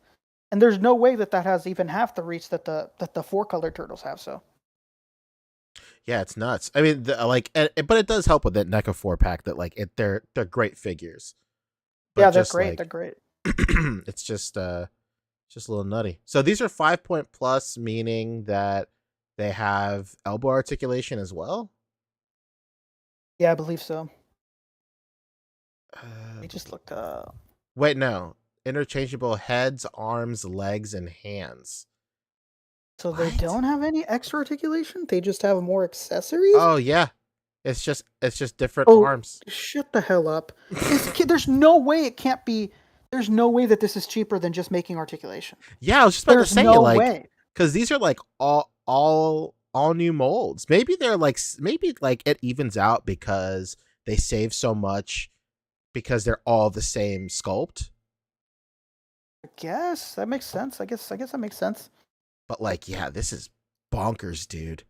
and there's no way that has even half the reach that the 4-color Turtles have. So yeah, it's nuts. I mean, but it does help with that NECA 4-pack that like they're great figures. But yeah, they're great. They're great. It's just a little nutty. So these are 5-point plus, meaning that they have elbow articulation as well. Yeah, I believe so. They just looked Wait, no. Interchangeable heads, arms, legs, and hands. So they don't have any extra articulation? They just have more accessories? Oh yeah. It's just different arms. Shut the hell up. There's no way it can't be. There's no way that this is cheaper than just making articulation. Yeah, I was just about to say, no like, way. Because these are like all new molds. Maybe it evens out because they save so much because they're all the same sculpt. I guess that makes sense. I guess that makes sense. But like, yeah, this is bonkers, dude.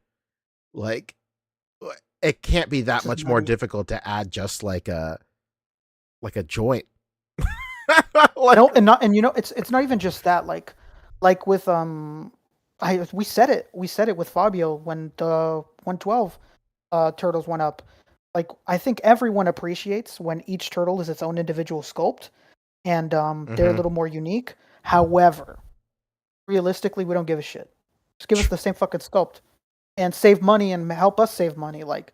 Like, it can't be that much more difficult to add just like a joint. No, and you know, it's not even just that. Like with we said it with Fabio when the 112 turtles went up. Like, I think everyone appreciates when each turtle is its own individual sculpt, and they're a little more unique. However, realistically, we don't give a shit. Just give us the same fucking sculpt and save money and help us save money. Like,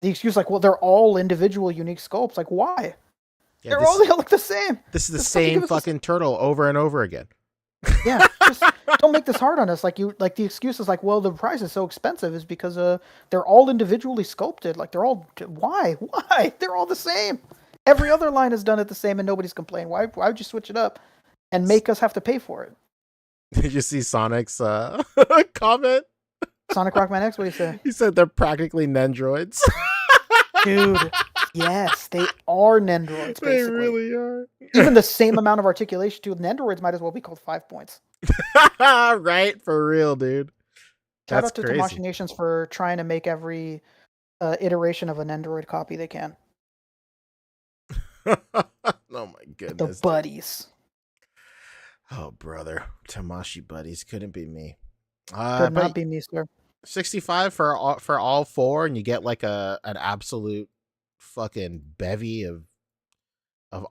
the excuse, like, well, they're all individual, unique sculpts. Like, why? Yeah, they all look the same. This is the same fucking turtle over and over again. Yeah, just don't make this hard on us. Like, the excuse is like, well, the price is so expensive is because they're all individually sculpted. Like, they're all why? They're all the same. Every other line has done it the same, and nobody's complained. Why would you switch it up and make us have to pay for it? Did you see Sonic's comment? Sonic Rockman X, what did he say? He said they're practically Nendroids. Dude, yes, they are Nendroids, basically. They really are. Even the same amount of articulation, too. Nendroids might as well be called 5 points. Right? For real, dude. Shout out to Tamashii Nations for trying to make every iteration of an Nendroid copy they can. Oh my goodness. The buddies. Oh, brother. Tamashii buddies. Couldn't be me. Could not be me, sir. 65 for all four, and you get like an absolute fucking bevy of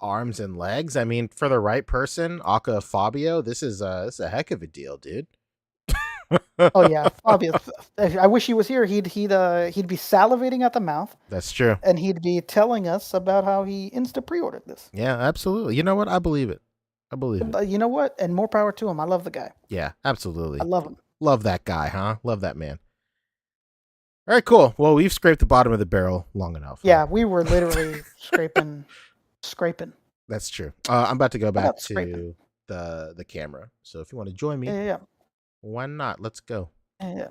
arms and legs. I mean, for the right person, Aka Fabio, this is a heck of a deal, dude. Oh yeah, Fabio. I wish he was here. He'd be salivating at the mouth. That's true. And he'd be telling us about how he insta pre-ordered this. Yeah, absolutely. You know what? I believe it. You know what? And more power to him. I love the guy. Yeah, absolutely. I love him. Love that guy, huh? Love that man. All right, cool. Well, we've scraped the bottom of the barrel long enough. Yeah, we were literally scraping. That's true. I'm about to go back to the camera. So if you want to join me, yeah. Why not? Let's go. Yeah.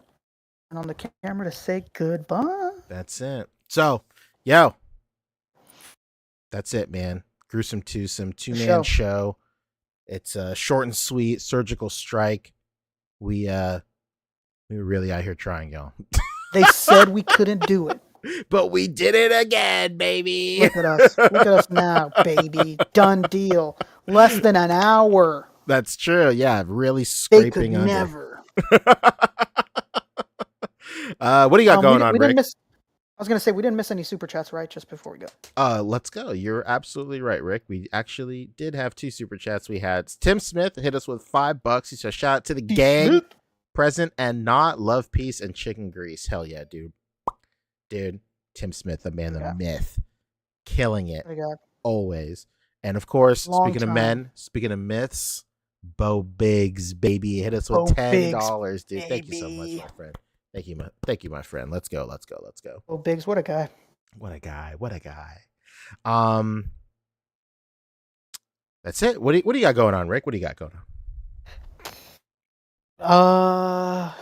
And on the camera to say goodbye. That's it. So, yo. That's it, man. Gruesome twosome, 2-man show. It's a short and sweet surgical strike. We were really out here trying, y'all. They said we couldn't do it. But we did it again, baby. Look at us. Look at us now, baby. Done deal. Less than an hour. That's true. Yeah, really scraping under. Never. What do you got going on, Rick? was gonna say we didn't miss any super chats, right? Just before we go. Let's go. You're absolutely right, Rick. We actually did have 2 super chats. We had Tim Smith hit us with $5. He said, "Shout out to the gang, present and not, love, peace, and chicken grease." Hell yeah, dude. Dude, Tim Smith, the man, the myth, killing it always. And of course, speaking of myths, Bo Biggs, baby, hit us with $10, dude. Thank you so much, my friend. Thank you, my friend. Let's go. Oh, Biggs, what a guy. What a guy. That's it. What do you got going on, Rick? What do you got going on?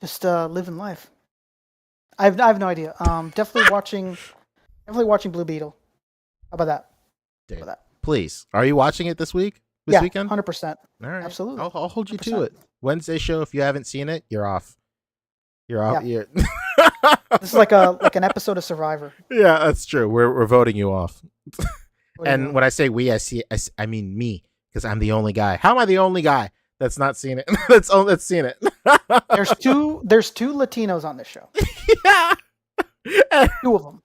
Just living life. I have no idea. Definitely watching Blue Beetle. How about that? Dude, please. Are you watching it this week? This weekend? 100%. All right. Absolutely. I'll hold you to it. Wednesday show, if you haven't seen it, you're off. You're off. Yeah. This is like an episode of Survivor. Yeah, that's true. We're voting you off. And when I say we, I mean me, because I'm the only guy. How am I the only guy that's not seen it? that's seen it. There's two Latinos on this show. Yeah. 2 of them.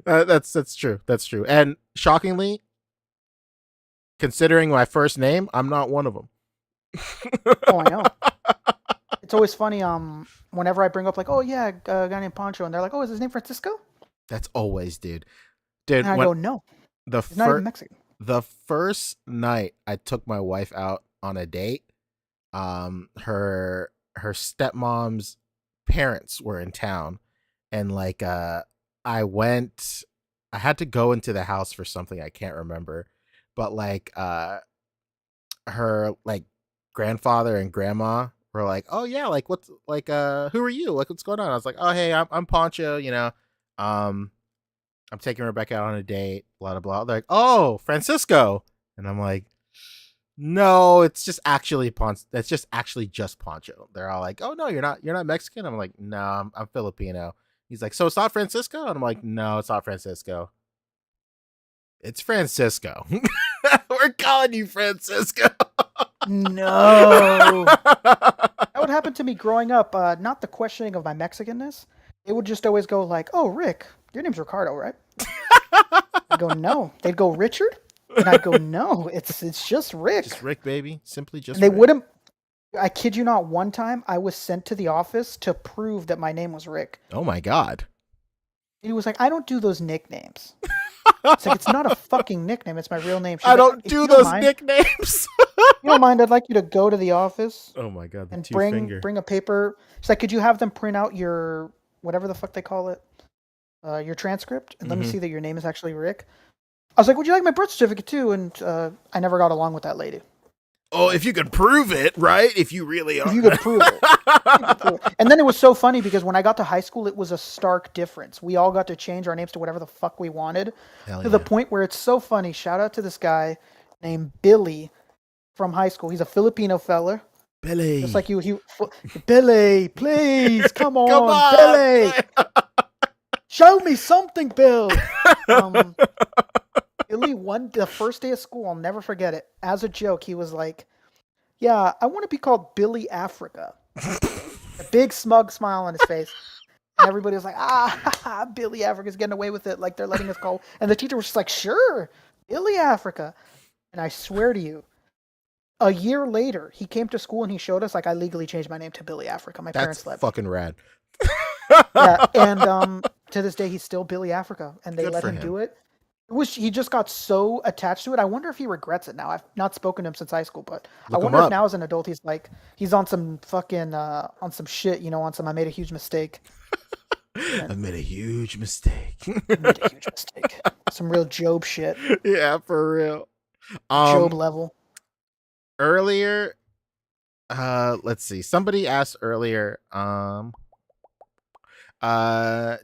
That's true. That's true. And shockingly, considering my first name, I'm not one of them. Oh, I know. It's always funny. Whenever I bring up like, oh yeah, a guy named Pancho, and they're like, oh, is his name Francisco? That's always, dude. And I go, no. He's not even Mexican. The first night I took my wife out on a date, her stepmom's parents were in town, and like I had to go into the house for something I can't remember, but like her like grandfather and grandma were like, oh yeah, like what's like who are you, like what's going on? I was like, oh hey, I'm Pancho, you know, I'm taking Rebecca out on a date, blah blah blah. They're like, oh, Francisco, and I'm like, no, it's just actually Pancho. That's just actually just Pancho. They're all like, oh no, you're not Mexican. I'm like, no, I'm Filipino. He's like, so it's not Francisco? And I'm like, no, it's not Francisco. It's Francisco. We're calling you Francisco. No. That would happen to me growing up. Not the questioning of my Mexicanness. It would just always go like, oh, Rick, your name's Ricardo, right? I'd go, no. They'd go, Richard? And I'd go, no, it's just Rick. Just Rick, baby. Simply just and they Rick. wouldn't. I kid you not, one time I was sent to the office to prove that my name was Rick. Oh my God. He was like, I don't do those nicknames. It's like, it's not a fucking nickname. It's my real name. I don't do those nicknames. You don't mind? I'd like you to go to the office. Oh my God. And bring a paper. It's like, could you have them print out your, whatever the fuck they call it, your transcript? And let me see that your name is actually Rick. I was like, would you like my birth certificate too? And I never got along with that lady. Oh, if you could prove it, right? If you really are. If you could prove it. And then it was so funny because when I got to high school, it was a stark difference. We all got to change our names to whatever the fuck we wanted. Hell to the point where it's so funny. Shout out to this guy named Billy from high school. He's a Filipino fella. Billy. Just like you. Billy, please, come on, Billy. Show me something, Bill. Billy, the first day of school, I'll never forget it. As a joke, he was like, yeah, I want to be called Billy Africa. A big smug smile on his face. And everybody was like, Billy Africa's getting away with it. Like they're letting us call. And the teacher was just like, sure, Billy Africa. And I swear to you, a year later, he came to school and he showed us, like, I legally changed my name to Billy Africa. My parents let me. That's fucking rad. Yeah, and to this day, he's still Billy Africa. And they let him do it. He just got so attached to it. I wonder if he regrets it now. I've not spoken to him since high school, but I wonder if now as an adult he's on some fucking on some shit, you know, on some I made a huge mistake. I made a huge mistake. Some real Job shit. Yeah, for real. Job level. Earlier, let's see. Somebody asked earlier,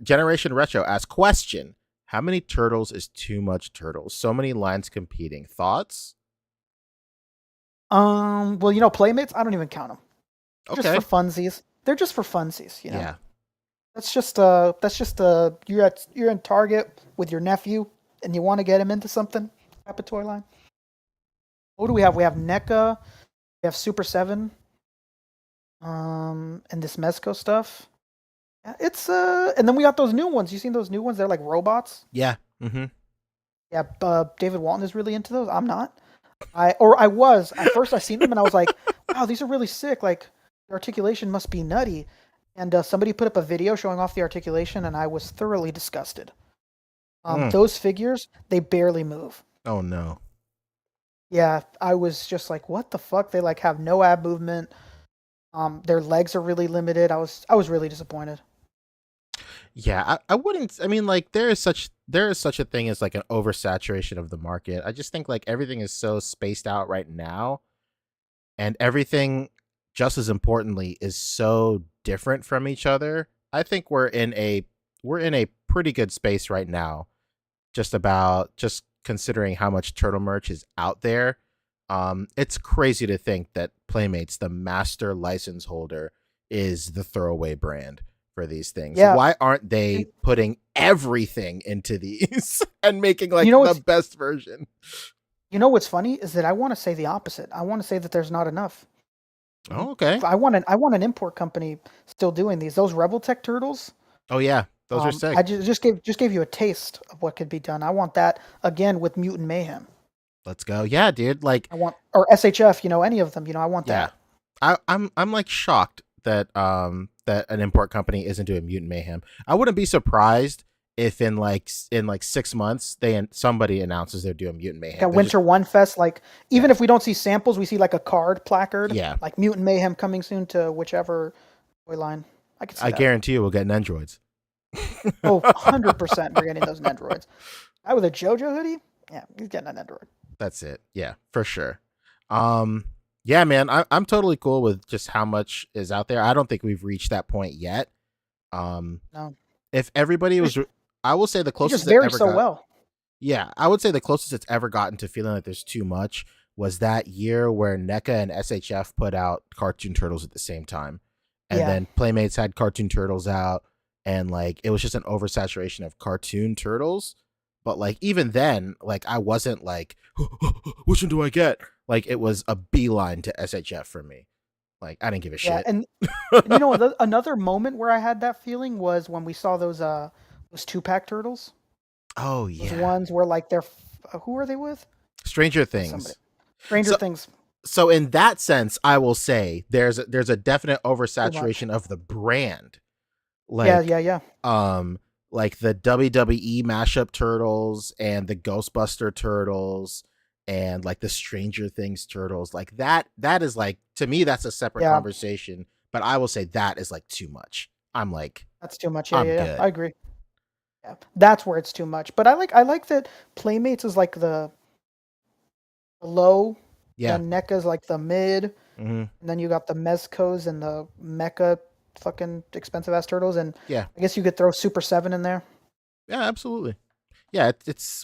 Generation Retro asked, question. How many turtles is too much turtles? So many lines competing. Thoughts? Well, you know, Playmates, I don't even count them. Okay. Just for funsies. They're just for funsies, you know. Yeah. That's just you're in Target with your nephew and you want to get him into something. Type of toy line. What do we have? We have NECA, we have Super 7, and this Mezco stuff. It's and then we got those new ones. You seen those new ones? They're like robots. Yeah. Mm-hmm. Yeah, David Walton is really into those. I'm not. I was at first. I seen them and I was like, wow, these are really sick. Like the articulation must be nutty. And somebody put up a video showing off the articulation, and I was thoroughly disgusted. Those figures, they barely move. Oh no. Yeah, I was just like, what the fuck? They like have no ab movement. Their legs are really limited. I was really disappointed. Yeah, I wouldn't. I mean, like there is such a thing as like an oversaturation of the market. I just think like everything is so spaced out right now, and everything, just as importantly, is so different from each other. I think we're in a pretty good space right now, just considering how much turtle merch is out there. It's crazy to think that Playmates, the master license holder, is the throwaway brand for these things. Yeah. Why aren't they putting everything into these and making like the best version? You know what's funny is that I want to say the opposite. I want to say that there's not enough. Oh, okay. I want an import company still doing these. Those Rebel Tech turtles. Oh yeah, those are sick. I just gave you a taste of what could be done. I want that again with Mutant Mayhem. Let's go. Yeah, dude. Like or SHF. Any of them. I want that. I'm like shocked that that an import company isn't doing Mutant Mayhem. I wouldn't be surprised if in 6 months somebody announces they're doing Mutant Mayhem. At Winter One Fest, like even if we don't see samples, we see like a card placard. Yeah. Like Mutant Mayhem coming soon to whichever toy line. I guarantee you we'll get Nendroids. Oh, 100% we're getting those Nendroids. Guy with a JoJo hoodie? Yeah, he's getting a Nendroid. That's it. Yeah, for sure. Yeah, man, I'm totally cool with just how much is out there. I don't think we've reached that point yet. No. If everybody was, I will say the closest it just varies so well. Yeah, I would say the closest it's ever gotten to feeling like there's too much was that year where NECA and SHF put out Cartoon Turtles at the same time. And then Playmates had Cartoon Turtles out, and like it was just an oversaturation of Cartoon Turtles. But like even then, like I wasn't like, which one do I get? Like it was a beeline to SHF for me. Like I didn't give a shit. And another moment where I had that feeling was when we saw those 2-pack turtles. Oh yeah, those ones where like they're who are they with? Stranger Things. Stranger Things. So in that sense, I will say there's a definite oversaturation of the brand. Like, yeah. Like the WWE mashup turtles and the Ghostbuster turtles and like the Stranger Things turtles, like that is like, to me, that's a separate conversation. But I will say that is like too much. I'm like, that's too much. Yeah. I agree. Yeah, that's where it's too much. But I like that Playmates is like the low. Yeah. And NECA's like the mid. Mm-hmm. And then you got the Mezcos and the Mecha fucking expensive ass turtles. And I guess you could throw Super 7 in there. Yeah, absolutely. Yeah,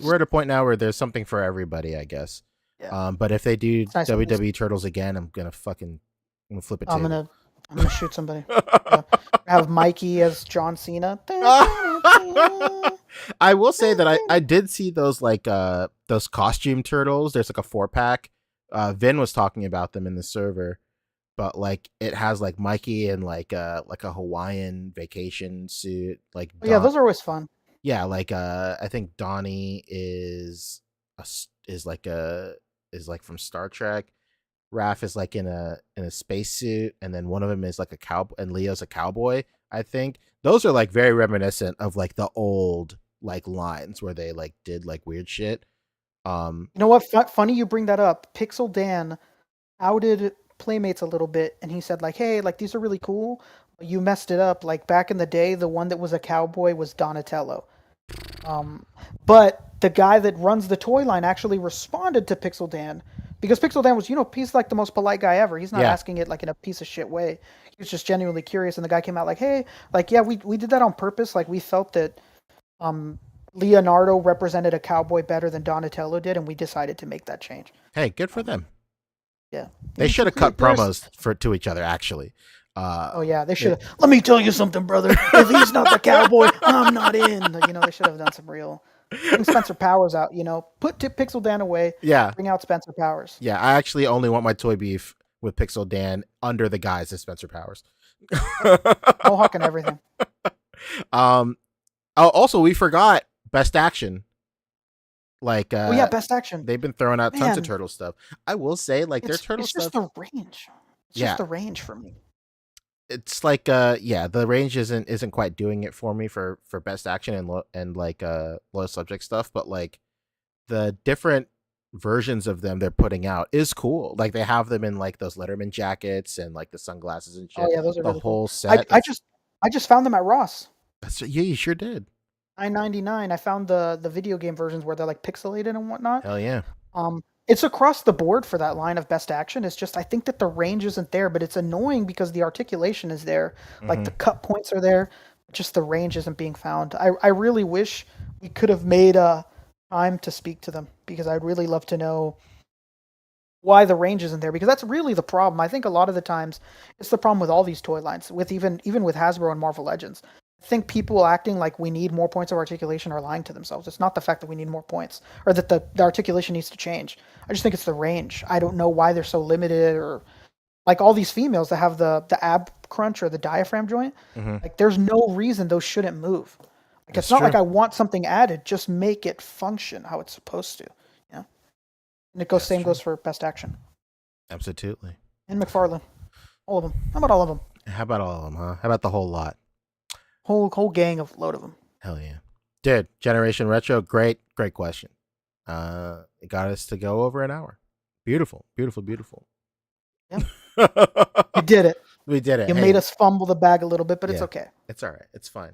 we're at a point now where there's something for everybody, I guess. Yeah. But if they do WWE Turtles again, I'm gonna flip it. I'm gonna shoot somebody. Have Mikey as John Cena. I will say that I did see those like those costume turtles. There's like a 4-pack. Vin was talking about them in the server, but like it has like Mikey in like a Hawaiian vacation suit. Like those are always fun. Yeah, like I think Donnie is like from Star Trek. Raph is like in a spacesuit, and then one of them is like a cowboy, and Leo's a cowboy. I think those are like very reminiscent of like the old like lines where they like did like weird shit. You know what? Funny you bring that up. Pixel Dan outed Playmates a little bit, and he said like, "Hey, like these are really cool. You messed it up. Like back in the day, the one that was a cowboy was Donatello." But the guy that runs the toy line actually responded to Pixel Dan, because Pixel Dan was, he's like the most polite guy ever. He's not asking it like in a piece of shit way. He was just genuinely curious, and the guy came out like, "Hey, like we did that on purpose. Like we felt that Leonardo represented a cowboy better than Donatello did, and we decided to make that change." Hey, good for them. Yeah, they should have cut promos to each other. Actually, they should have. Let me tell you something, brother. If he's not the cowboy, I'm not in. They should have done some real. Bring Spencer Powers out. Put Pixel Dan away. Yeah, bring out Spencer Powers. Yeah, I actually only want my toy beef with Pixel Dan under the guise of Spencer Powers. Mohawk and everything. Also, we forgot Best Action. Like, Oh yeah, Best Action. they've been throwing out tons of Man. turtle stuff. I will say, like, their turtle It's stuff. just the range. It's Yeah. just the range for me. It's like, yeah, the range isn't quite doing it for me for Best Action and low subject stuff, but like the different versions of them they're putting out is cool. Like they have them in like those Letterman jackets and like the sunglasses and shit. Oh yeah, those are the really whole cool. set. I just found them at Ross. Yeah, you sure did. $9.99. I found the video game versions where they're like pixelated and whatnot. Hell yeah. It's across the board for that line of Best Action. It's just I think that the range isn't there, but it's annoying because the articulation is there. Like the cut points are there, just the range isn't being found. I really wish we could have made a time to speak to them because I'd really love to know why the range isn't there, because that's really the problem. I think a lot of the times it's the problem with all these toy lines, with even with Hasbro and Marvel Legends. I think people acting like we need more points of articulation are lying to themselves. It's not the fact that we need more points or that the articulation needs to change. I just think it's the range. I don't know why they're so limited, or like all these females that have the ab crunch or the diaphragm joint. Like there's no reason those shouldn't move. Like it's not like I want something added, just make it function how it's supposed to. Yeah. And it goes goes for Best Action. Absolutely. And McFarlane. All of them. How about all of them? How about all of them, huh? How about the whole lot? Whole gang of load of them. Hell yeah. Dude, Generation Retro, great question. It got us to go over an hour. Beautiful. Yeah. We did it. We did it. You made us fumble the bag a little bit, but it's okay. It's all right. It's fine.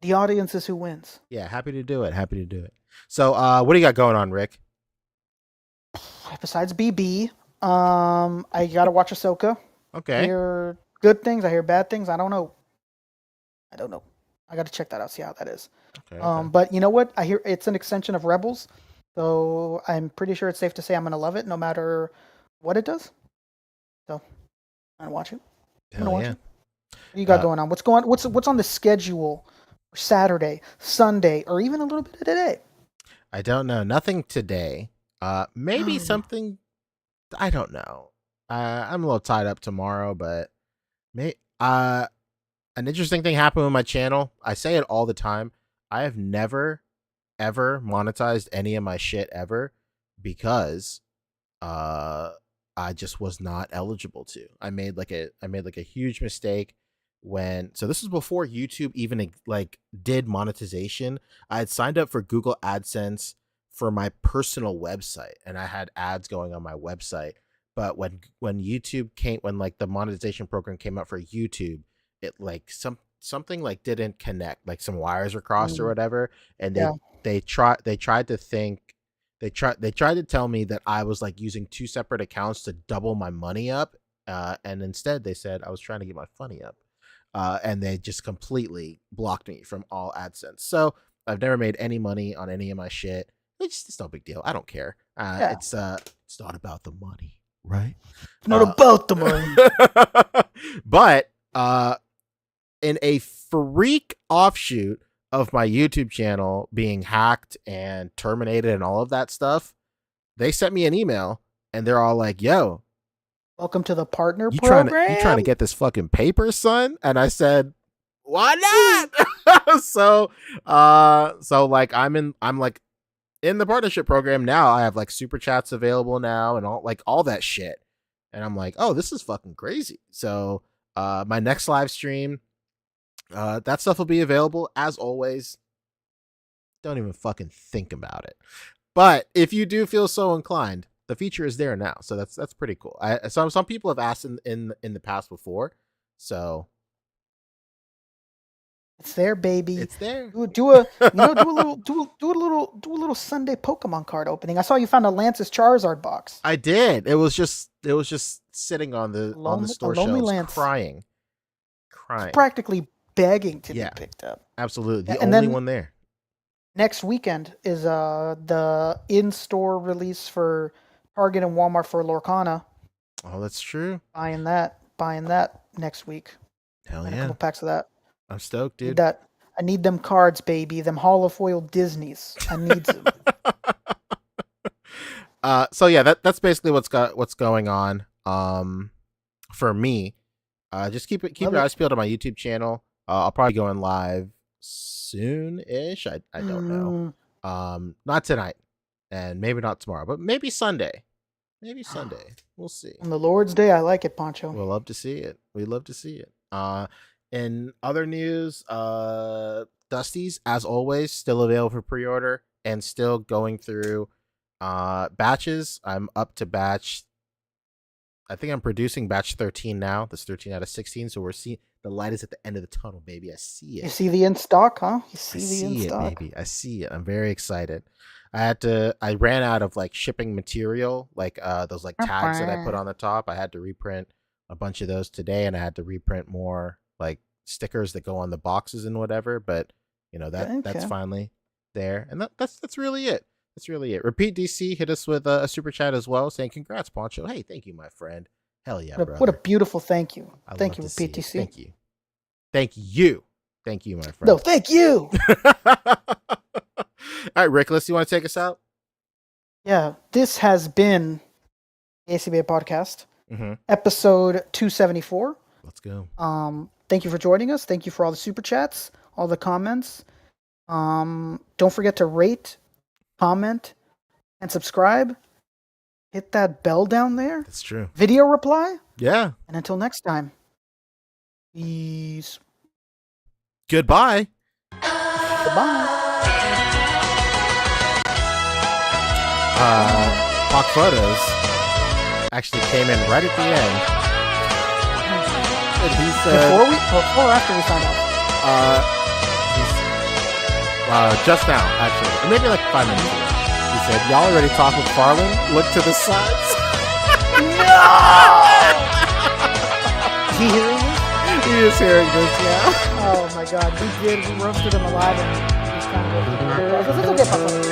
The audience is who wins. Yeah, happy to do it. So, what do you got going on, Rick? Besides BB, I gotta watch Ahsoka. Okay. I hear good things. I hear bad things. I don't know. I got to check that out, see how that is. Okay. But you know what? I hear it's an extension of Rebels, so I'm pretty sure it's safe to say I'm going to love it no matter what it does. So, I'm going to watch it. Watch it. What you got going on? What's on the schedule for Saturday, Sunday, or even a little bit of today? I don't know. Nothing today. Maybe something. I don't know. I'm a little tied up tomorrow, but an interesting thing happened with my channel. I say it all the time. I have never, ever monetized any of my shit ever because I just was not eligible to. I made like a huge mistake so this was before YouTube even like did monetization. I had signed up for Google AdSense for my personal website and I had ads going on my website. But when like the monetization program came out for YouTube, it like something like didn't connect, like some wires were crossed or whatever, and they tried to tell me that I was like using two separate accounts to double my money up, and instead they said I was trying to get my money up, and they just completely blocked me from all AdSense. So I've never made any money on any of my shit. It's no big deal. I don't care. It's not about the money, right? Not about the money. But in a freak offshoot of my YouTube channel being hacked and terminated and all of that stuff, they sent me an email and they're all like, yo, welcome to the partner program. You trying to get this fucking paper, son? And I said, why not? So like I'm like in the partnership program now. I have like Superchats available now and all that shit. And I'm like, oh, this is fucking crazy. So my next live stream, that stuff will be available as always. Don't even fucking think about it. But if you do feel so inclined, the feature is there now. So that's pretty cool. Some people have asked in the past before. So it's there, baby. It's there. Do a little Sunday Pokemon card opening. I saw you found a Lance's Charizard box. I did. It was just sitting on the store shelves, Lance. crying. It's practically begging to be picked up. Absolutely. The only one there. Next weekend is the in-store release for Target and Walmart for Lorcana. Oh, that's true. Buying that next week. Hell yeah. A couple packs of that. I'm stoked, dude. I need them cards, baby. Them holofoil Disneys. I need them. So yeah, that's basically what's going on. For me, just keep your eyes peeled on my YouTube channel. I'll probably go in live soon-ish. I don't know. Not tonight, and maybe not tomorrow, but maybe Sunday. Maybe Sunday. We'll see. On the Lord's Day, I like it, Pancho. We'll love to see it. We'd love to see it. In other news, Dusty's, as always, still available for pre-order and still going through batches. I'm up to batch. I think I'm producing batch 13 now. That's 13 out of 16. So we're seeing the light is at the end of the tunnel, baby. I see it. You see the in stock, huh? You I see the see in it, stock. baby. I see it. I'm very excited. I ran out of like shipping material, like those like tags that I put on the top. I had to reprint a bunch of those today, and I had to reprint more like stickers that go on the boxes and whatever. But you know that's finally there, and that's really it. That's really it. Repeat DC hit us with a super chat as well, saying congrats, Pancho. Hey, thank you, my friend. Hell yeah, brother. What a beautiful thank you. Thank you, love to see Repeat it. DC. Thank you. Thank you. Thank you, my friend. No, thank you. All right, Richolas, you want to take us out? Yeah, this has been the A.C.B.A podcast, episode 274. Let's go. Thank you for joining us. Thank you for all the super chats, all the comments. Don't forget to rate, comment, and subscribe. Hit that bell down there. That's true. Video reply. Yeah. And until next time, peace. Goodbye. Goodbye. Hawk Photos actually came in right at the end. And he said, before or after we sign off? Just now, actually. Or maybe like 5 minutes ago. He said, y'all already talked with McFarlane? Look to the sides. No! Is he hearing this? He is hearing this now. Oh my god, we roasted him alive and he's kind of... It's okay, Papa.